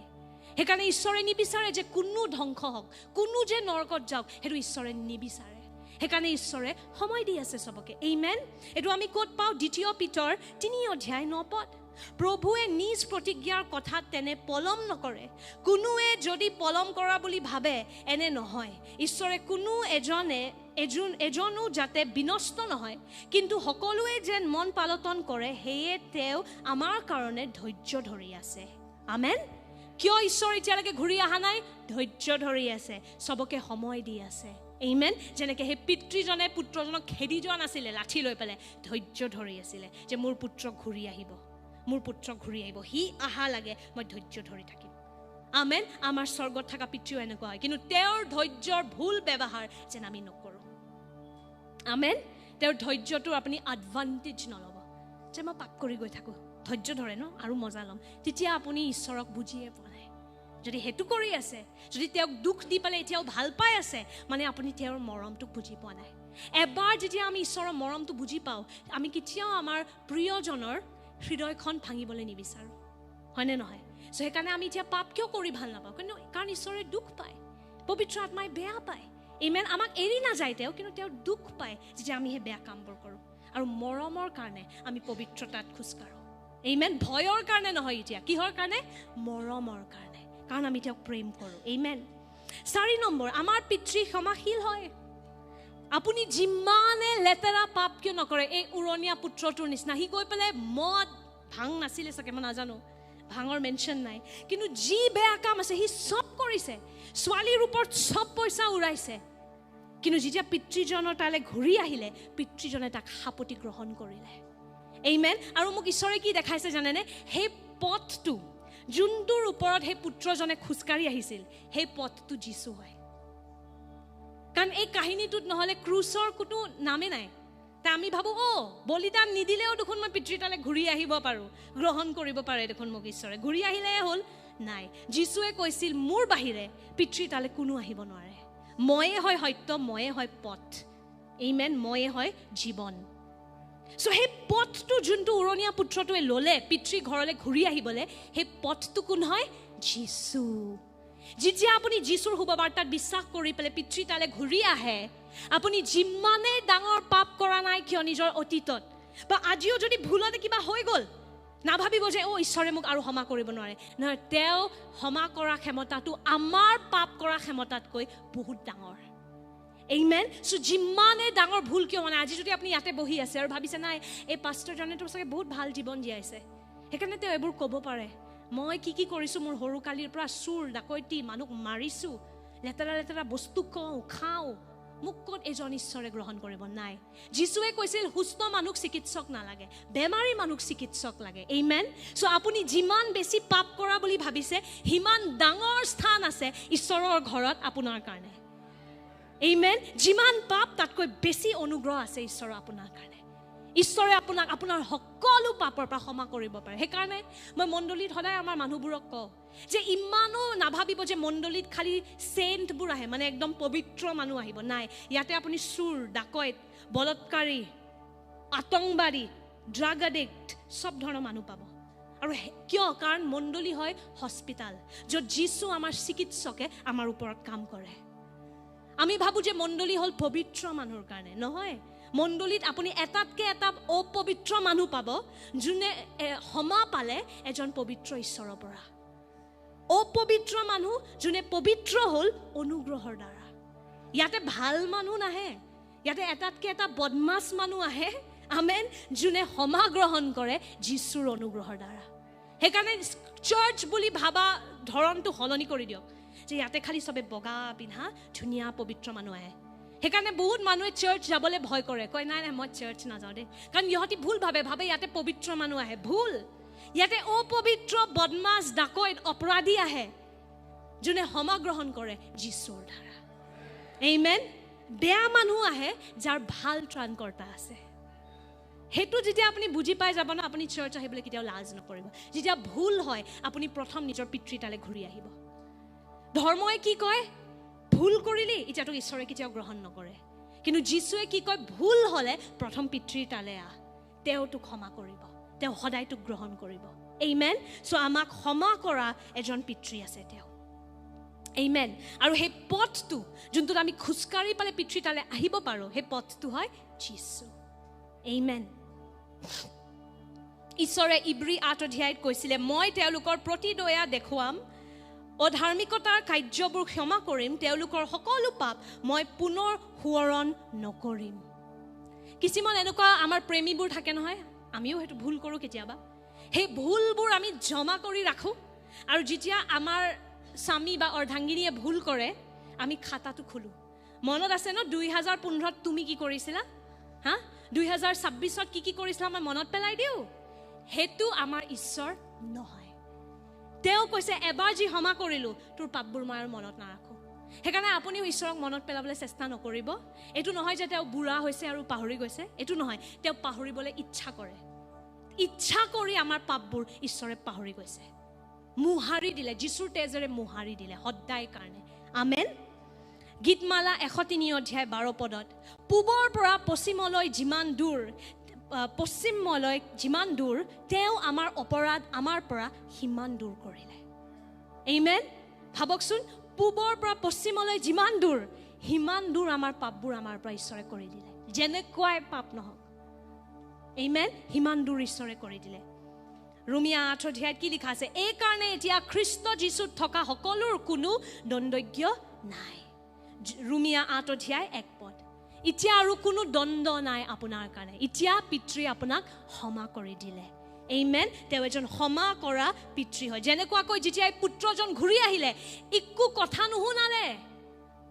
S1: সেইকাৰণে ঈশ্বৰে নিবিচাৰে যে কোনো ধ্বংস হওক কোনো যে নৰকত যাওক সেইটো ঈশ্বৰে নিবিচাৰে সেইকাৰণে ঈশ্বৰে সময় দি আছে সবকে আমেন এটো আমি ক'ত পাওঁ 2 পিতৰ 3 অধ্যায় 9 পদ প্ৰভুৱে নিজ প্ৰতিজ্ঞাৰ কথা তেনে পলম নকৰে কোনোৱে যদি পলম কৰা বুলি ভাবে এনে নহয় ঈশ্বৰে কোনো এজনো যাতে বিনষ্ট নহয় কিন্তু সকলোৱে যেন মন পালটন কৰে হেয়ে তেওঁ আমাৰ কাৰণে ধৈৰ্য ধৰি আছে আমেন কিয় ঈশ্বৰ এতিয়ালৈকে ঘূৰি অহা নাই ধৈৰ্য ধৰি আছে সবকে সময় দি আছে আমেন যেনেকৈ সেই পিতৃজনে পুত্ৰজনক খেদি যোৱা নাছিলে লাঠি লৈ পেলাই ধৈৰ্য ধৰি আছিলে যে মোৰ পুত্ৰ ঘূৰি আহিব হি আহা লাগে মই ধৈৰ্য ধৰি থাকিম আমেন আমাৰ স্বৰ্গত থকা পিতৃও এনেকুৱা হয় কিন্তু তেওঁৰ ধৈৰ্যৰ ভুল ব্যৱহাৰ যেন আমি নকৰোঁ আমেন তেওঁৰ ধৈৰ্যটো আপুনি এডভান্টেজ নল'ব যে মই পাপ কৰি গৈ থাকোঁ ধৈৰ্য ধৰে ন আৰু মজা ল'ম তেতিয়া আপুনি ঈশ্বৰক বুজিয়ে পোৱা নাই যদি হেতু কৰি আছে যদি তেওঁক দুখ দি পেলাই এতিয়াও ভাল পাই আছে মানে আপুনি তেওঁৰ মৰমটোক বুজি পোৱা নাই এবাৰ যেতিয়া আমি ঈশ্বৰৰ মৰমটো বুজি পাওঁ আমি কেতিয়াও আমাৰ প্ৰিয়জনৰ হৃদয়খন ভাঙিবলৈ নিবিচাৰোঁ হয়নে নহয় সো সেইকাৰণে আমি এতিয়া পাপ কিয় কৰি ভাল নাপাওঁ কাৰণ ঈশ্বৰে দুখ পায় পবিত্ৰ আত্মাই বেয়া পায় ইমান আমাক এৰি নাযায় তেওঁ কিন্তু তেওঁ দুখ পায় যেতিয়া আমি সেই বেয়া কামবোৰ কৰোঁ আৰু মৰমৰ কাৰণে আমি পবিত্ৰতাত খোজকাঢ়োঁ ইমান ভয়ৰ কাৰণে নহয় এতিয়া কিহৰ কাৰণে মৰমৰ কাৰণে কাৰণ আমি তেওঁক প্ৰেম কৰোঁ ইমান 4 নম্বৰ আমাৰ পিতৃ ক্ষমাশীল হয় আপুনি যিমানে লেতেৰা পাপ কিয় নকৰে এই উৰণীয়া পুত্ৰটোৰ নিচিনা সি গৈ পেলাই মদ ভাং নাছিলে চাগে মই নাজানো ভাঙৰ মেনশ্যন নাই কিন্তু যি বেয়া কাম আছে সি চব কৰিছে ছোৱালীৰ ওপৰত চব পইচা উৰাইছে কিন্তু যেতিয়া পিতৃজনৰ তালৈ ঘূৰি আহিলে পিতৃজনে তাক সাপতি গ্ৰহণ কৰিলে আমেন আৰু মোক ঈশ্বৰে কি দেখাইছে জানেনে সেই পথটো যোনটোৰ ওপৰত সেই পুত্ৰজনে খোজকাঢ়ি আহিছিল সেই পথটো যীশু হয় কাৰণ এই কাহিনীটোত নহলে ক্ৰুচৰ কোনো নামে নাই তা আমি ভাবো বলিদান নিদিলেও দেখোন মই পিতৃতালৈ ঘূৰি আহিব পাৰোঁ গ্ৰহণ কৰিব পাৰে দেখোন মোক ঈশ্বৰে ঘূৰি আহিলে হ'ল নাই যীশুৱে কৈছিল মোৰ বাহিৰে পিতৃতালৈ কোনো আহিব নোৱাৰে ময়ে হয় সত্য ময়ে হয় পথ আমেন ময়ে হয় জীৱন সো সেই পথটো যোনটো উৰণীয়া পুত্ৰটোৱে ল'লে পিতৃ ঘৰলৈ ঘূৰি আহিবলৈ সেই পথটো কোন হয় যীশু যেতিয়া আপুনি যীশুৰ শুভবাৰ্তাত বিশ্বাস কৰি পেলাই পিতৃ তালৈ ঘূৰি আহে আপুনি যিমানে ডাঙৰ পাপ কৰা নাই কিয় নিজৰ অতীতত বা আজিও যদি ভুলতে কিবা হৈ গ'ল নাভাবিব যে ঈশ্বৰে মোক আৰু ক্ষমা কৰিব নোৱাৰে নহয় তেওঁ ক্ষমা কৰা ক্ষমতাটো আমাৰ পাপ কৰা ক্ষমতাতকৈ বহুত ডাঙৰ আমেন সো যিমানে ডাঙৰ ভুল কিয় মানে আজি যদি আপুনি ইয়াতে বহি আছে আৰু ভাবিছে নাই এই পাষ্টৰজনেতো চাগে বহুত ভাল জীৱন জীয়াইছে সেইকাৰণে তেওঁ এইবোৰ ক'ব পাৰে মই কি কৰিছোঁ মোৰ সৰুকালিৰ পৰা চুৰ ডাকৈতি মানুহক মাৰিছোঁ লেতেৰা বস্তু খাওঁ মোক ক'ত এজন ঈশ্বৰে গ্ৰহণ কৰিব নাই যীশুৱে কৈছিল সুস্থ মানুহ চিকিৎসক নালাগে বেমাৰী মানুহ চিকিৎসক লাগে আমেন সো আপুনি যিমান বেছি পাপ কৰা বুলি ভাবিছে সিমান ডাঙৰ স্থান আছে ঈশ্বৰৰ ঘৰত আপোনাৰ কাৰণে আমেন যিমান পাপ তাতকৈ বেছি অনুগ্ৰহ আছে ঈশ্বৰৰ আপোনাৰ কাৰণে ঈশ্বৰে আপোনাক আপোনাৰ সকলো পাপৰ পৰা ক্ষমা কৰিব পাৰে সেইকাৰণে মই মণ্ডলীত সদায় আমাৰ মানুহবোৰক কওঁ যে ইমানো নাভাবিব যে মণ্ডলীত খালি চেণ্টবোৰ আহে মানে একদম পবিত্ৰ মানুহ আহিব নাই ইয়াতে আপুনি চুৰ ডাকৈত বলৎকাৰী আতংকবাদী ড্ৰাগ এডিক্ট সব ধৰণৰ মানুহ পাব আৰু কিয় কাৰণ মণ্ডলী হয় হস্পিটাল য'ত যীশু আমাৰ চিকিৎসকে আমাৰ ওপৰত কাম কৰে আমি ভাবো যে মণ্ডলী হ'ল পবিত্ৰ মানুহৰ কাৰণে নহয় মণ্ডলীত আপুনি এটাতকৈ এটা অপবিত্ৰ মানুহ পাব যোনে ক্ষমা পালে এজন পবিত্ৰ ঈশ্বৰৰ পৰা অপবিত্ৰ মানুহ যোনে পবিত্ৰ হ'ল অনুগ্ৰহৰ দ্বাৰা ইয়াতে ভাল মানুহ নাহে ইয়াতে এটাতকৈ এটা বদমাছ মানুহ আহে আমেন যোনে ক্ষমা গ্ৰহণ কৰে যীশুৰ অনুগ্ৰহৰ দ্বাৰা সেইকাৰণে চাৰ্চ বুলি ভাবা ধৰণটো সলনি কৰি দিয়ক যে ইয়াতে খালি চবে বগা পিন্ধা ধুনীয়া পবিত্ৰ মানুহ আহে সেইকাৰণে বহুত মানুহে চাৰ্চ যাবলৈ ভয় কৰে কয় নাই মই চাৰ্চ নাযাওঁ দেই কাৰণ ইহঁতি ভুল ভাবে ইয়াতে পবিত্ৰ মানুহ আহে ভুল ইয়াতে অপবিত্ৰ বদমাছ ডাকৈত অপৰাধী আহে যোনে ক্ষমা গ্ৰহণ কৰে যীশুৰ দ্বাৰা আমেন বেয়া মানুহ আহে যাৰ ভাল ত্ৰাণকৰ্তা আছে সেইটো যেতিয়া আপুনি বুজি পাই যাব না আপুনি চাৰ্চ আহিবলৈ কেতিয়াও লাজ নকৰিব যেতিয়া ভুল হয় আপুনি প্ৰথম নিজৰ পিতৃতালৈ ঘূৰি আহিব ধৰ্মই কি কয় ভুল কৰিলি এতিয়া তোক ঈশ্বৰে কেতিয়াও গ্ৰহণ নকৰে কিন্তু যীশুৱে কি কয় ভুল হলে প্ৰথম পিতৃৰ তালে আহ তেওঁ তোক ক্ষমা কৰিব তেওঁ সদায় তোক গ্ৰহণ কৰিব আমেন সো আমাক ক্ষমা কৰা এজন পিতৃ আছে তেওঁ আমেন আৰু সেই পথটো যোনটোত আমি খুচকাৰি পালে পিতৃৰ তালে আহিব পাৰো সেই পথটো হয় যীশু আমেন ঈশ্বৰে ইব্ৰী 8 অধ্যায়ত কৈছিলে মই তেওঁলোকৰ প্ৰতি দয়া দেখুৱাম অধাৰ্মিকতাৰ কাৰ্যবোৰ ক্ষমা কৰিম তেওঁলোকৰ সকলো পাপ মই পুনৰ সোঁৱৰণ নকৰিম কিছুমান এনেকুৱা আমাৰ প্ৰেমীবোৰ থাকে নহয় আমিও হেতু ভুল কৰো কেতিয়াবা সেই ভুলবোৰ আমি জমা কৰি ৰাখো আৰু যেতিয়া আমাৰ স্বামী বা অৰ্ধাংগিনীয়ে ভুল কৰে আমি খাতাটো খুলো মনত আছে ন 2015 ত তুমি কি কৰিছিলা হা 2026 ত কি কৰিছিলা মই মনত পেলাই দিও হেতু আমাৰ ঈশ্বৰ নহয় তেওঁ কৈছে এবাৰ যি ক্ষমা কৰিলো তোৰ পাপবোৰ মই আৰু মনত নাৰাখো হেকাৰণে আপুনিও ঈশ্বৰক মনত পেলাবলৈ চেষ্টা নকৰিব এটো নহয় যে তেওঁ বুঢ়া হৈছে আৰু পাহৰি গৈছে এটো নহয় তেওঁ পাহৰিবলৈ ইচ্ছা কৰি আমাৰ পাপবোৰ ঈশ্বৰে পাহৰি গৈছে মুহাৰি দিলে যিশুৰ তেজেৰে মুহাৰি দিলে সদায় কাৰণে আমেন গীতমালা 103 অধ্যায় 12 পদত পূবৰ পৰা পশ্চিমলৈ যিমান দূৰ তেওঁ আমাৰ অপৰাধ আমাৰ পৰা সিমান দূৰ কৰিলে আমেন ভাবকচোন পূবৰ পৰা পশ্চিমলৈ যিমান দূৰ সিমান দূৰ আমাৰ পাপবোৰ আমাৰ পৰা ঈশ্বৰে কৰি দিলে যেনেকুৱাই পাপ নহওক আমেন সিমান দূৰ ঈশ্বৰে কৰি দিলে ৰোমিয়া 8 অধ্যায়ত কি লিখা আছে এই কাৰণে এতিয়া খ্ৰীষ্ট যীশুত থকা সকলোৰ কোনো দণ্ডজ্ঞ নাই ৰোমিয়া 8 অধ্যায় 1 পদ এতিয়া আৰু কোনো দণ্ড নাই আপোনাৰ কাৰণে এতিয়া পিতৃ আপোনাক ক্ষমা কৰি দিলে আমেন তেওঁ এজন ক্ষমা কৰা পিতৃ হয় যেনেকুৱাকৈ যেতিয়া পুত্ৰজন ঘূৰি আহিলে একো কথা নুশুনালে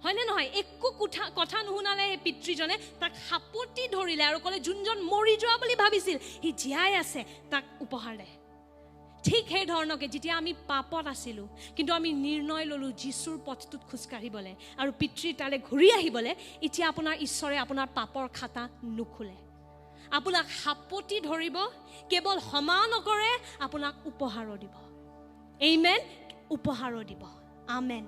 S1: হয়নে নহয় একো কথা নুশুনালে সেই পিতৃজনে তাক হাপতি ধৰিলে আৰু ক'লে যোনজন মৰি যোৱা বুলি ভাবিছিল সি জীয়াই আছে তাক উপহাৰ দে ঠিক সেই ধৰণকে যেতিয়া আমি পাপত আছিলো কিন্তু আমি নিৰ্ণয় ললো যীশুৰ পথটোত খোজকাঢ়িবলৈ আৰু পিতৃৰ তালে ঘূৰি আহিবলৈ এতিয়া আপোনাৰ ঈশ্বৰে আপোনাৰ পাপৰ খাতা নুখুলে আপোনাক হাপতি ধৰিব কেৱল ক্ষমা নকৰে আপোনাক উপহাৰো দিব আমেন উপহাৰো দিব আমেন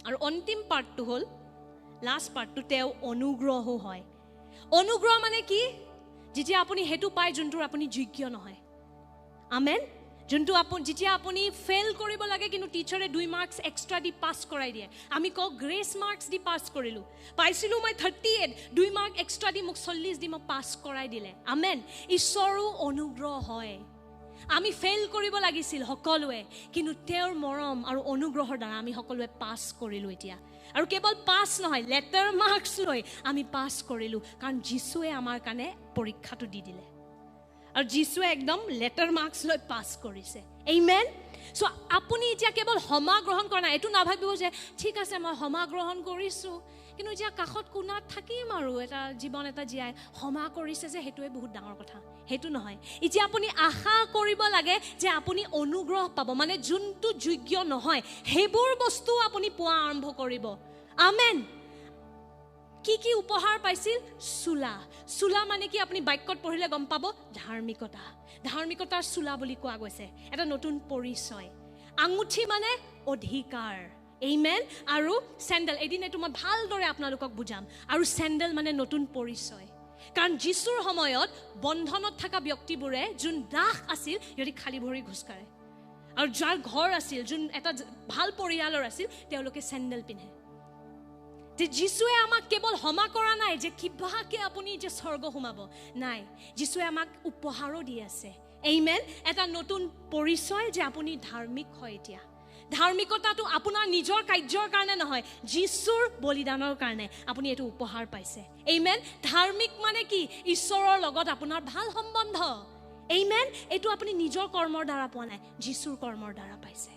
S1: আৰু অন্তিম পাৰ্টটো হ'ল লাষ্ট পাৰ্টটো তেওঁ অনুগ্ৰহো হয় অনুগ্ৰহ মানে কি যেতিয়া আপুনি হেতু পায় যোনটোৰ আপুনি যোগ্য নহয় আমেন যোনটো যেতিয়া আপুনি ফেল কৰিব লাগে কিন্তু টিচাৰে 2 মাৰ্কছ এক্সট্ৰা দি পাছ কৰাই দিয়ে আমি কওঁ গ্ৰেছ মাৰ্কছ দি পাছ কৰিলো পাইছিলো মই 38 2 মাৰ্ক এক্সট্ৰা দি মোক 40 দি মই পাছ কৰাই দিলে আমেন ঈশ্বৰো অনুগ্ৰহ হয় আমি ফেল কৰিব লাগিছিল সকলোৱে কিন্তু তেওঁৰ মৰম আৰু অনুগ্ৰহৰ দ্বাৰা আমি সকলোৱে পাছ কৰিলো এতিয়া আৰু কেৱল পাছ নহয় লেটাৰ মাৰ্কছ লৈ আমি পাছ কৰিলো কাৰণ যীশুৱে আমাৰ কাৰণে পৰীক্ষাটো দি দিলে আৰু যীশুৱে একদম লেটাৰ মাৰ্কছ লৈ পাছ কৰিছে আমেন সো আপুনি এতিয়া কেৱল ক্ষমা গ্ৰহণ কৰা নাই এটো নাভাবিব যে ঠিক আছে মই ক্ষমা গ্ৰহণ কৰিছো কিন্তু এতিয়া কাখত কোনাত থাকিম আৰু এটা জীৱন এটা জীয়াই ক্ষমা কৰিছে যে হেতুৱে বহুত ডাঙৰ কথা হেতু নহয় এতিয়া আপুনি আশা কৰিব লাগে যে আপুনি অনুগ্ৰহ পাব মানে যোনটো যোগ্য নহয় হেবোৰ বস্তু আপুনি পোৱা আৰম্ভ কৰিব আমেন কি উপহাৰ পাইছিল চুলা মানে কি আপুনি বাক্যত পঢ়িলে গম পাব ধাৰ্মিকতাৰ চুলা বুলি কোৱা গৈছে এটা নতুন পৰিচয় আঙুঠি মানে অধিকাৰ আমেন আৰু স্যান্ডেল এদিন এটো মই ভালদৰে আপোনালোকক বুজাম আৰু স্যান্ডেল মানে নতুন পৰিচয় কাৰণ যীশুৰ সময়ত বন্ধনত থকা ব্যক্তিবোৰে যোন দাস আছিল যদি খালি ভৰি ঘুসকাৰে আৰু যাৰ ঘৰ আছিল যোন এটা ভাল পৰিয়ালৰ আছিল তেওঁলোকে স্যান্ডেল পিন্ধে যে যীশুৱে আমাক কেৱল ক্ষমা কৰা নাই যে কিবাকে আপুনি যে স্বৰ্গ সোমাব নাই যীশুৱে আমাক উপহাৰো দি আছে আমেন এটা নতুন পৰিচয় যে আপুনি ধাৰ্মিক হয় এতিয়া ধাৰ্মিকতাটো আপোনাৰ নিজৰ কাৰ্যৰ কাৰণে নহয় যীশুৰ বলিদানৰ কাৰণে আপুনি এটো উপহাৰ পাইছে আমেন ধাৰ্মিক মানে কি ঈশ্বৰৰ লগত আপোনাৰ ভাল সম্বন্ধ আমেন এটো আপুনি নিজৰ কৰ্মৰ দ্বাৰা পোৱা নাই যীশুৰ কৰ্মৰ দ্বাৰা পাইছে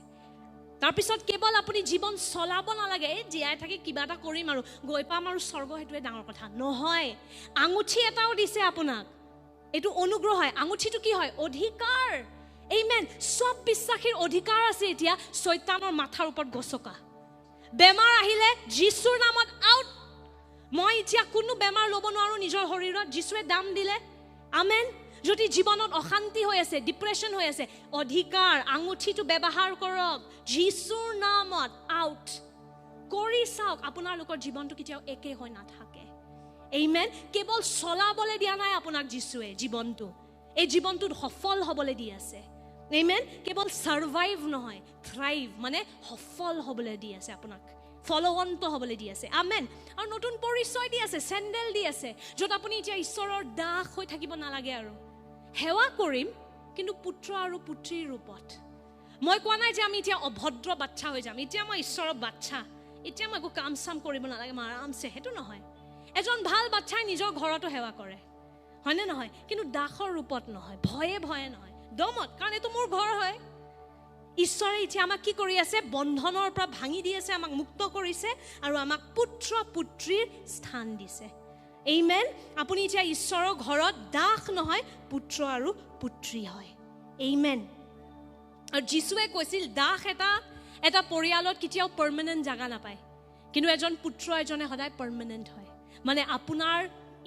S1: তাৰ পিছত কেৱল আপুনি জীৱন চলাব নালাগে জীয়াই থাকি কিবা এটা কৰিম আৰু গৈ পাম আৰু স্বৰ্গ হেতুৱে ডাঙৰ কথা নহয় আঙুঠি এটাও দিছে আপোনাক এটো অনুগ্ৰহ হয় আঙুঠিটো কি হয় অধিকাৰ আমেন সব বিশ্বাসীৰ অধিকাৰ আছে এতিয়া শয়তানৰ মাথাৰ ওপৰত গছকা বেমাৰ আহিলে যীশুৰ নামত আউট মই এতিয়া কোনো বেমাৰ ল'ব নোৱাৰো নিজৰ শৰীৰত যীশুৱে দাম দিলে আমেন যদি জীৱনত অশান্তি হৈ আছে, ডিপ্ৰেশ্যন হৈ আছে, অধিকাৰ আঙুঠিটো ব্যৱহাৰ কৰক, যীশুৰ নামত আউট কৰি চাওক, আপোনালোকৰ জীৱনটো কেতিয়াও একে হৈ নাথাকে। আমেন। কেৱল চলাবলৈ দিয়া নাই আপোনাক যীশুৱে জীৱনটো, এই জীৱনটোত সফল হ'বলৈ দি আছে। আমেন। কেৱল সাৰ্ভাইভ নহয়, থ্ৰাইভ মানে সফল হ'বলৈ দি আছে, আপোনাক ফলৱন্ত হ'বলৈ দি আছে। আমেন। আৰু নতুন পৰিচয় দি আছে, চেণ্ডেল দি আছে, য'ত আপুনি এতিয়া ঈশ্বৰৰ দাস হৈ থাকিব নালাগে আৰু সেৱা কৰিম, কিন্তু পুত্ৰ আৰু পুত্ৰীৰ ৰূপত। মই কোৱা নাই যে আমি এতিয়া অভদ্ৰ বাচ্চা হৈ যাম, এতিয়া মই ঈশ্বৰৰ বাচ্চা, এতিয়া মই একো কাম চাম কৰিব নালাগে, মই আৰামছে, সেইটো নহয়। এজন ভাল বাচ্চাই নিজৰ ঘৰতো সেৱা কৰে, হয়নে নহয়? কিন্তু দাসৰ ৰূপত নহয়, ভয়ে ভয়ে নহয়, দমত, কাৰণ এইটো মোৰ ঘৰ হয়। ঈশ্বৰে এতিয়া আমাক কি কৰি আছে? বন্ধনৰ পৰা ভাঙি দি আছে, আমাক মুক্ত কৰিছে আৰু আমাক পুত্ৰ পুত্ৰীৰ স্থান দিছে। আমেন। আপুনি এতিয়া ঈশ্বৰৰ ঘৰত দাস নহয়, পুত্ৰ আৰু পুত্ৰী হয়। আমেন। আৰু যীশুৱে কৈছিল দাস এটা পৰিয়ালত কেতিয়াও পাৰ্মানেণ্ট জাগা নাপায়, কিন্তু এজন পুত্ৰ এজনে সদায় পাৰ্মানেণ্ট হয়। মানে আপোনাৰ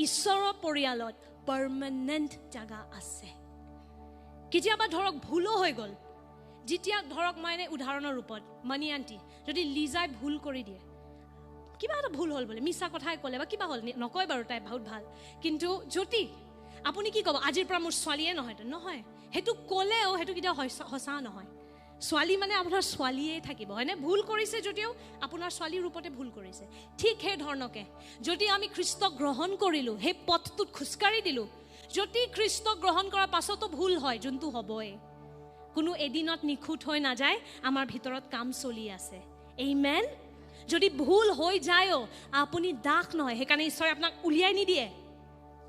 S1: ঈশ্বৰৰ পৰিয়ালত পাৰ্মানেণ্ট জাগা আছে। কেতিয়াবা ধৰক ভুলো হৈ গ'ল, যেতিয়া ধৰক মই এনে উদাহৰণৰ ৰূপত মানি আণ্টি যদি লিজাই ভুল কৰি দিয়ে, কিবা এটা ভুল হ'ল বোলে, মিছা কথাই ক'লে বা কিবা হ'ল, নকয় বাৰু তাই বহুত ভাল, কিন্তু যদি আপুনি কি ক'ব? আজিৰ পৰা মোৰ ছোৱালীয়ে নহয়, নহয়, সেইটো ক'লেও সেইটো কেতিয়াও সঁচা নহয়। ছোৱালী মানে আপোনাৰ ছোৱালীয়ে থাকিব, হয়নে? ভুল কৰিছে যদিও আপোনাৰ ছোৱালীৰ ৰূপতে ভুল কৰিছে। ঠিক সেই ধৰণকে যদি আমি খ্ৰীষ্টক গ্ৰহণ কৰিলোঁ, সেই পথটোত খোজকাঢ়ি দিলোঁ, যদি খ্ৰীষ্টক গ্ৰহণ কৰাৰ পাছতো ভুল হয়, যোনটো হ'বই, কোনো এদিনত নিখুঁত হৈ নাযায়, আমাৰ ভিতৰত কাম চলি আছে। আমেন। যদি ভুল হৈ যায়ও আপুনি দাস নহয়, সেইকাৰণে ঈশ্বৰে আপোনাক উলিয়াই নিদিয়ে।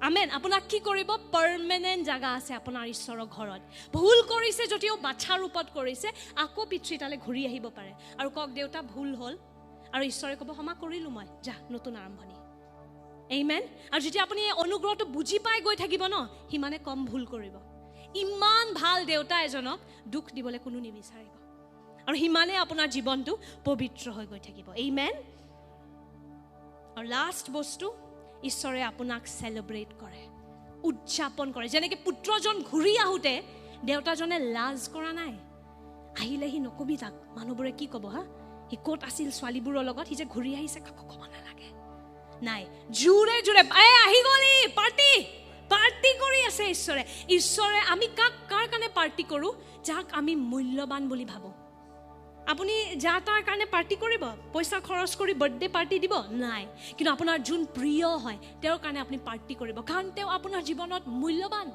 S1: আমেন। আপোনাক কি কৰিব? পাৰ্মানেণ্ট জাগা আছে আপোনাৰ ঈশ্বৰৰ ঘৰত। ভুল কৰিছে যদিও বাচ্চাৰ ৰূপত কৰিছে, আকৌ পিতৃ তালৈ ঘূৰি আহিব পাৰে আৰু কওক দেউতা ভুল হ'ল, আৰু ঈশ্বৰে ক'ব ক্ষমা কৰিলোঁ মই, যা নতুন আৰম্ভণি। আমেন। আৰু যেতিয়া আপুনি এই অনুগ্ৰহটো বুজি পাই গৈ থাকিব ন, সিমানে কম ভুল কৰিব। ইমান ভাল দেউতা এজনক দুখ দিবলৈ কোনো নিবিচাৰিব, আৰু সিমানে আপোনাৰ জীৱনটো পবিত্ৰ হৈ গৈ থাকিব। আমেন। আৰু লাষ্ট বস্তু, ঈশ্বৰে আপোনাক চেলিব্ৰেট কৰে, উদযাপন কৰে। যেনেকৈ পুত্ৰজন ঘূৰি আহোঁতে দেউতাজনে লাজ কৰা নাই, আহিলে সি নকবি তাক, মানুহবোৰে কি ক'ব, হা সি ক'ত আছিল ছোৱালীবোৰৰ লগত, সি যে ঘূৰি আহিছে, কাকো ক'ব নালাগে। নাই, জোৰে জোৰে আহি গ'লি, পাৰ্টি কৰি আছে ঈশ্বৰে। ঈশ্বৰে আমি কাৰ কাৰণে পাৰ্টি কৰোঁ? যাক আমি মূল্যৱান বুলি ভাবোঁ। আপুনি যা তাৰ কাৰণে পাৰ্টি কৰিব, পইচা খৰচ কৰি বাৰ্থডে পাৰ্টি দিব? নাই। কিন্তু আপোনাৰ যোন প্ৰিয় হয় তেওঁৰ কাৰণে আপুনি পাৰ্টি কৰিব, কাৰণ তেওঁ আপোনাৰ জীৱনত মূল্যৱান,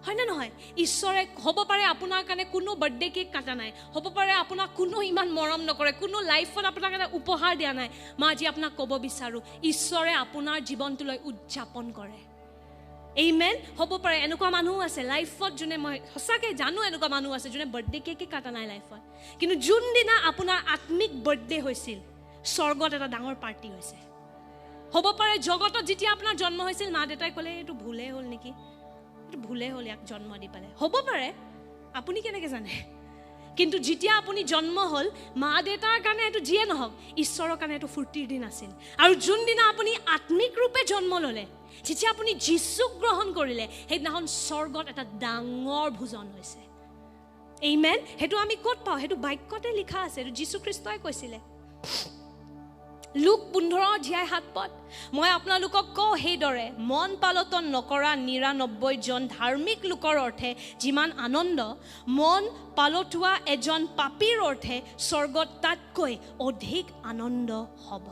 S1: হয়নে নহয়? ঈশ্বৰে হ'ব পাৰে আপোনাৰ কাৰণে কোনো বাৰ্থডে কেক কাটা নাই, হ'ব পাৰে আপোনাক কোনো ইমান মৰম নকৰে, কোনো লাইফত আপোনাৰ কাৰণে উপহাৰ দিয়া নাই। মই আজি আপোনাক ক'ব বিচাৰোঁ, ঈশ্বৰে আপোনাৰ জীৱনটোলৈ উদযাপন কৰে। আমেন। হ'ব পাৰে এনেকুৱা মানুহ আছে লাইফত, যোনে, মই সঁচাকৈ জানো এনেকুৱা মানুহ আছে যোনে বাৰ্থডে কেকে কাটা নাই লাইফত, কিন্তু যোনদিনা আপোনাৰ আত্মিক বাৰ্থডে হৈছিল, স্বৰ্গত এটা ডাঙৰ পাৰ্টি হৈছে। হ'ব পাৰে জগতত যেতিয়া আপোনাৰ জন্ম হৈছিল মা দেউতাই ক'লে এইটো ভুলেই হ'ল নেকি, এইটো ভুলেই হ'ল ইয়াক জন্ম দি পেলাই, হ'ব পাৰে, আপুনি কেনেকৈ জানে? কিন্তু যেতিয়া আপুনি জন্ম হ'ল, মা দেউতাৰ কাৰণে এইটো যিয়ে নহওক, ঈশ্বৰৰ কাৰণে এইটো ফূৰ্তিৰ দিন আছিল। আৰু যোনদিনা আপুনি আত্মিক ৰূপে জন্ম ল'লে, যেতিয়া আপুনি যীশুক গ্ৰহণ কৰিলে, সেইদিনাখন স্বৰ্গত এটা ডাঙৰ ভোজন হৈছে। আমেন। সেইটো আমি ক'ত পাওঁ? সেইটো বাক্যতে লিখা আছে, এইটো যীশু খ্ৰীষ্টই কৈছিলে। লুক 15:7 মই আপোনালোকক কওঁ, সেইদৰে মন পালটন নকৰা 99 জন ধাৰ্মিক লোকৰ অৰ্থে যিমান আনন্দ, মন পালটোৱা এজন পাপীৰ অৰ্থে স্বৰ্গত তাতকৈ অধিক আনন্দ হ'ব।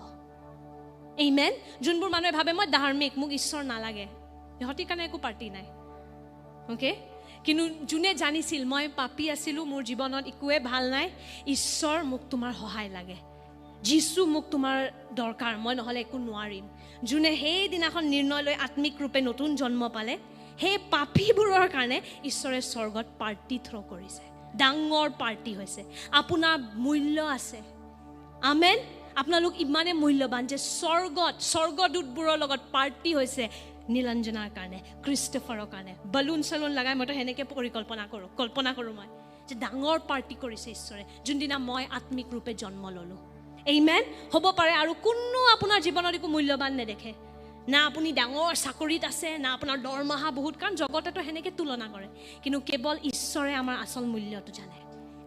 S1: আমেন। যোনবোৰ মানুহে ভাবে মই ধাৰ্মিক, মোক ঈশ্বৰ নালাগে, সিহঁতিৰ কাৰণে একো পাৰ্টি নাই, অ'কে? কিন্তু যোনে জানিছিল মই পাপী আছিলোঁ, মোৰ জীৱনত একোৱে ভাল নাই, ঈশ্বৰ মোক তোমাৰ সহায় লাগে, যীশু মোক তোমাৰ দৰকাৰ, মই নহ'লে একো নোৱাৰিম, যোনে সেইদিনাখন নিৰ্ণয় লৈ আত্মিক ৰূপে নতুন জন্ম পালে, সেই পাপীবোৰৰ কাৰণে ঈশ্বৰে স্বৰ্গত পাৰ্টি থ্ৰ' কৰিছে, ডাঙৰ পাৰ্টি হৈছে। আপোনাৰ মূল্য আছে। আমেন। আপোনালোক ইমানে মূল্যৱান যে স্বৰ্গদূতবোৰৰ লগত পাৰ্টি হৈছে নীলাঞ্জনাৰ কাৰণে, ক্ৰিষ্টোফাৰৰ কাৰণে। বালুন চালুন লগাই মইতো সেনেকৈ কল্পনা কৰোঁ মই যে ডাঙৰ পাৰ্টি কৰিছে ঈশ্বৰে যোনদিনা মই আত্মিক ৰূপে জন্ম ল'লোঁ। আমেন। হ'ব পাৰে আৰু কোনো আপোনাৰ জীৱনত একো মূল্যৱান নেদেখে, না আপুনি ডাঙৰ চাকৰিত আছে, না আপোনাৰ দৰমহা বহুত, কাৰণ জগতেতো সেনেকৈ তুলনা কৰে, কিন্তু কেৱল ঈশ্বৰে আমাৰ আচল মূল্যটো জানে।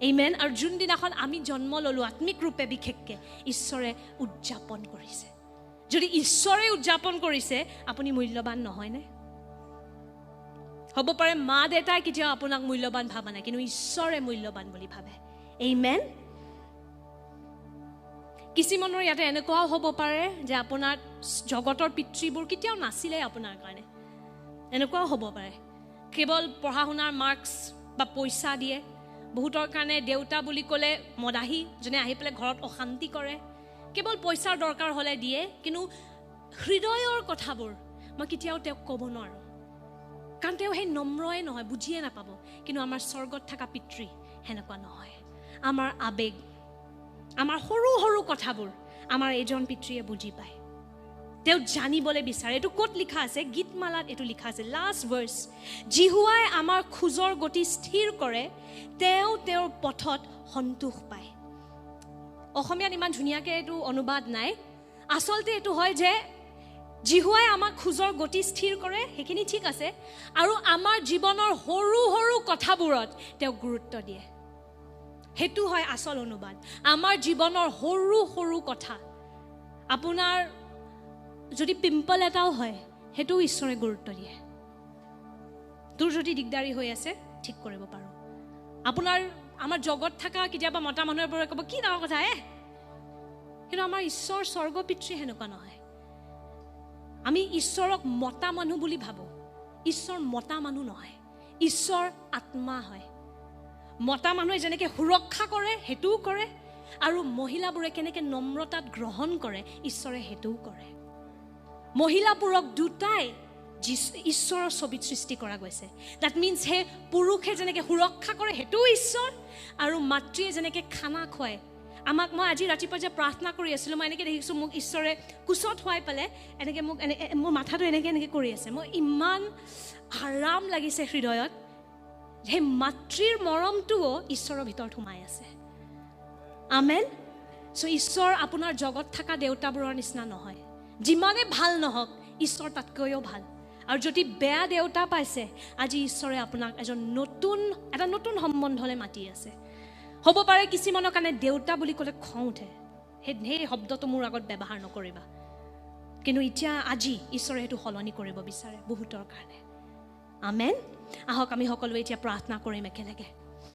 S1: আমেন। আৰু যোনদিনাখন আমি জন্ম ল'লোঁ আত্মিক ৰূপে বিশেষকৈ ঈশ্বৰে উদযাপন কৰিছে। যদি ঈশ্বৰে উদযাপন কৰিছে, আপুনি মূল্যৱান নহয়নে? হ'ব পাৰে মা দেউতাই কেতিয়াও আপোনাক মূল্যৱান ভাবা নাই, কিন্তু ঈশ্বৰে মূল্যৱান বুলি ভাবে। আমেন। কিছুমানৰ ইয়াতে এনেকুৱাও হ'ব পাৰে যে আপোনাৰ জগতৰ পিতৃবোৰ কেতিয়াও নাছিলে আপোনাৰ কাৰণে, এনেকুৱাও হ'ব পাৰে। কেৱল পঢ়া শুনাৰ মাৰ্কছ বা পইচা দিয়ে। বহুতৰ কাৰণে দেউতা বুলি ক'লে মদাহী, যোনে আহি পেলাই ঘৰত অশান্তি কৰে, কেৱল পইচাৰ দৰকাৰ হ'লে দিয়ে, কিন্তু হৃদয়ৰ কথাবোৰ মই কেতিয়াও তেওঁক ক'ব নোৱাৰোঁ, কাৰণ তেওঁ সেই নম্ৰই নহয়, বুজিয়ে নাপাব। কিন্তু আমাৰ স্বৰ্গত থকা পিতৃ সেনেকুৱা নহয়। আমাৰ আবেগ, আমাৰ সৰু সৰু কথাবোৰ আমাৰ এজন পিতৃয়ে বুজি পায়, তেওঁ জানিবলৈ বিচাৰে। এইটো ক'ত লিখা আছে? গীতমালাত এইটো লিখা আছে, লাষ্ট ভাৰ্চ। জিহুৱাই আমাৰ খোজৰ গতি স্থিৰ কৰে, তেওঁ তেওঁৰ পথত সন্তোষ পায়। অসমীয়াত ইমান ধুনীয়াকৈ এইটো অনুবাদ নাই। আচলতে এইটো হয় যে জিহুৱাই আমাক খোজৰ গতি স্থিৰ কৰে, সেইখিনি ঠিক আছে, আৰু আমাৰ জীৱনৰ সৰু সৰু কথাবোৰত তেওঁ গুৰুত্ব দিয়ে। সেইটো হয় আচল অনুবাদ। আমাৰ জীৱনৰ সৰু সৰু কথা, আপোনাৰ যদি পিম্পল এটাও হয়, সেইটোও ঈশ্বৰে গুৰুত্ব দিয়ে। তোৰ যদি দিগদাৰী হৈ আছে, ঠিক কৰিব পাৰোঁ। আমাৰ জগত থকা কেতিয়াবা মতা মানুহবোৰে ক'ব কি ডাঙৰ কথা কিন্তু আমাৰ ঈশ্বৰ স্বৰ্গ পিতৃ সেনেকুৱা নহয়। আমি ঈশ্বৰক মতা মানুহ বুলি ভাবোঁ। ঈশ্বৰ মতা মানুহ নহয়, ঈশ্বৰ আত্মা হয়। মতা মানুহে যেনেকৈ সুৰক্ষা কৰে সেইটোও কৰে, আৰু মহিলাবোৰে কেনেকৈ নম্ৰতাত গ্ৰহণ কৰে ঈশ্বৰে সেইটোও কৰে। মহিলাবোৰক দুটাই ঈশ্বৰৰ ছবিত সৃষ্টি কৰা গৈছে। দেট মিনছ সেই পুৰুষে যেনেকৈ সুৰক্ষা কৰে সেইটোও ঈশ্বৰ, আৰু মাতৃয়ে যেনেকৈ খানা খুৱায় আমাক। মই আজি ৰাতিপুৱা যে প্ৰাৰ্থনা কৰি আছিলোঁ, মই এনেকৈ দেখিছোঁ মোক ঈশ্বৰে কোচত শুৱাই পেলাই এনেকৈ মোক মোৰ মাথাটো এনেকৈ কৰি আছে। মই ইমান আৰাম লাগিছে হৃদয়ত। সেই মাতৃৰ মৰমটোও ঈশ্বৰৰ ভিতৰত সোমাই আছে। আমেন। চ' ঈশ্বৰ আপোনাৰ জগত থকা দেউতাবোৰৰ নিচিনা নহয়। যিমানে ভাল নহওক, ঈশ্বৰ তাতকৈও ভাল। আৰু যদি বেয়া দেউতা পাইছে, আজি ঈশ্বৰে আপোনাক এটা নতুন সম্বন্ধলৈ মাতি আছে। হ'ব পাৰে কিছুমানৰ কাৰণে দেউতা বুলি ক'লে খং উঠে, সেই শব্দটো মোৰ আগত ব্যৱহাৰ নকৰিবা, কিন্তু এতিয়া আজি ঈশ্বৰে সেইটো সলনি কৰিব বিচাৰে বহুতৰ কাৰণে। আমেন। আহক আমি সকলোৱে এতিয়া প্ৰাৰ্থনা কৰিম একেলগে।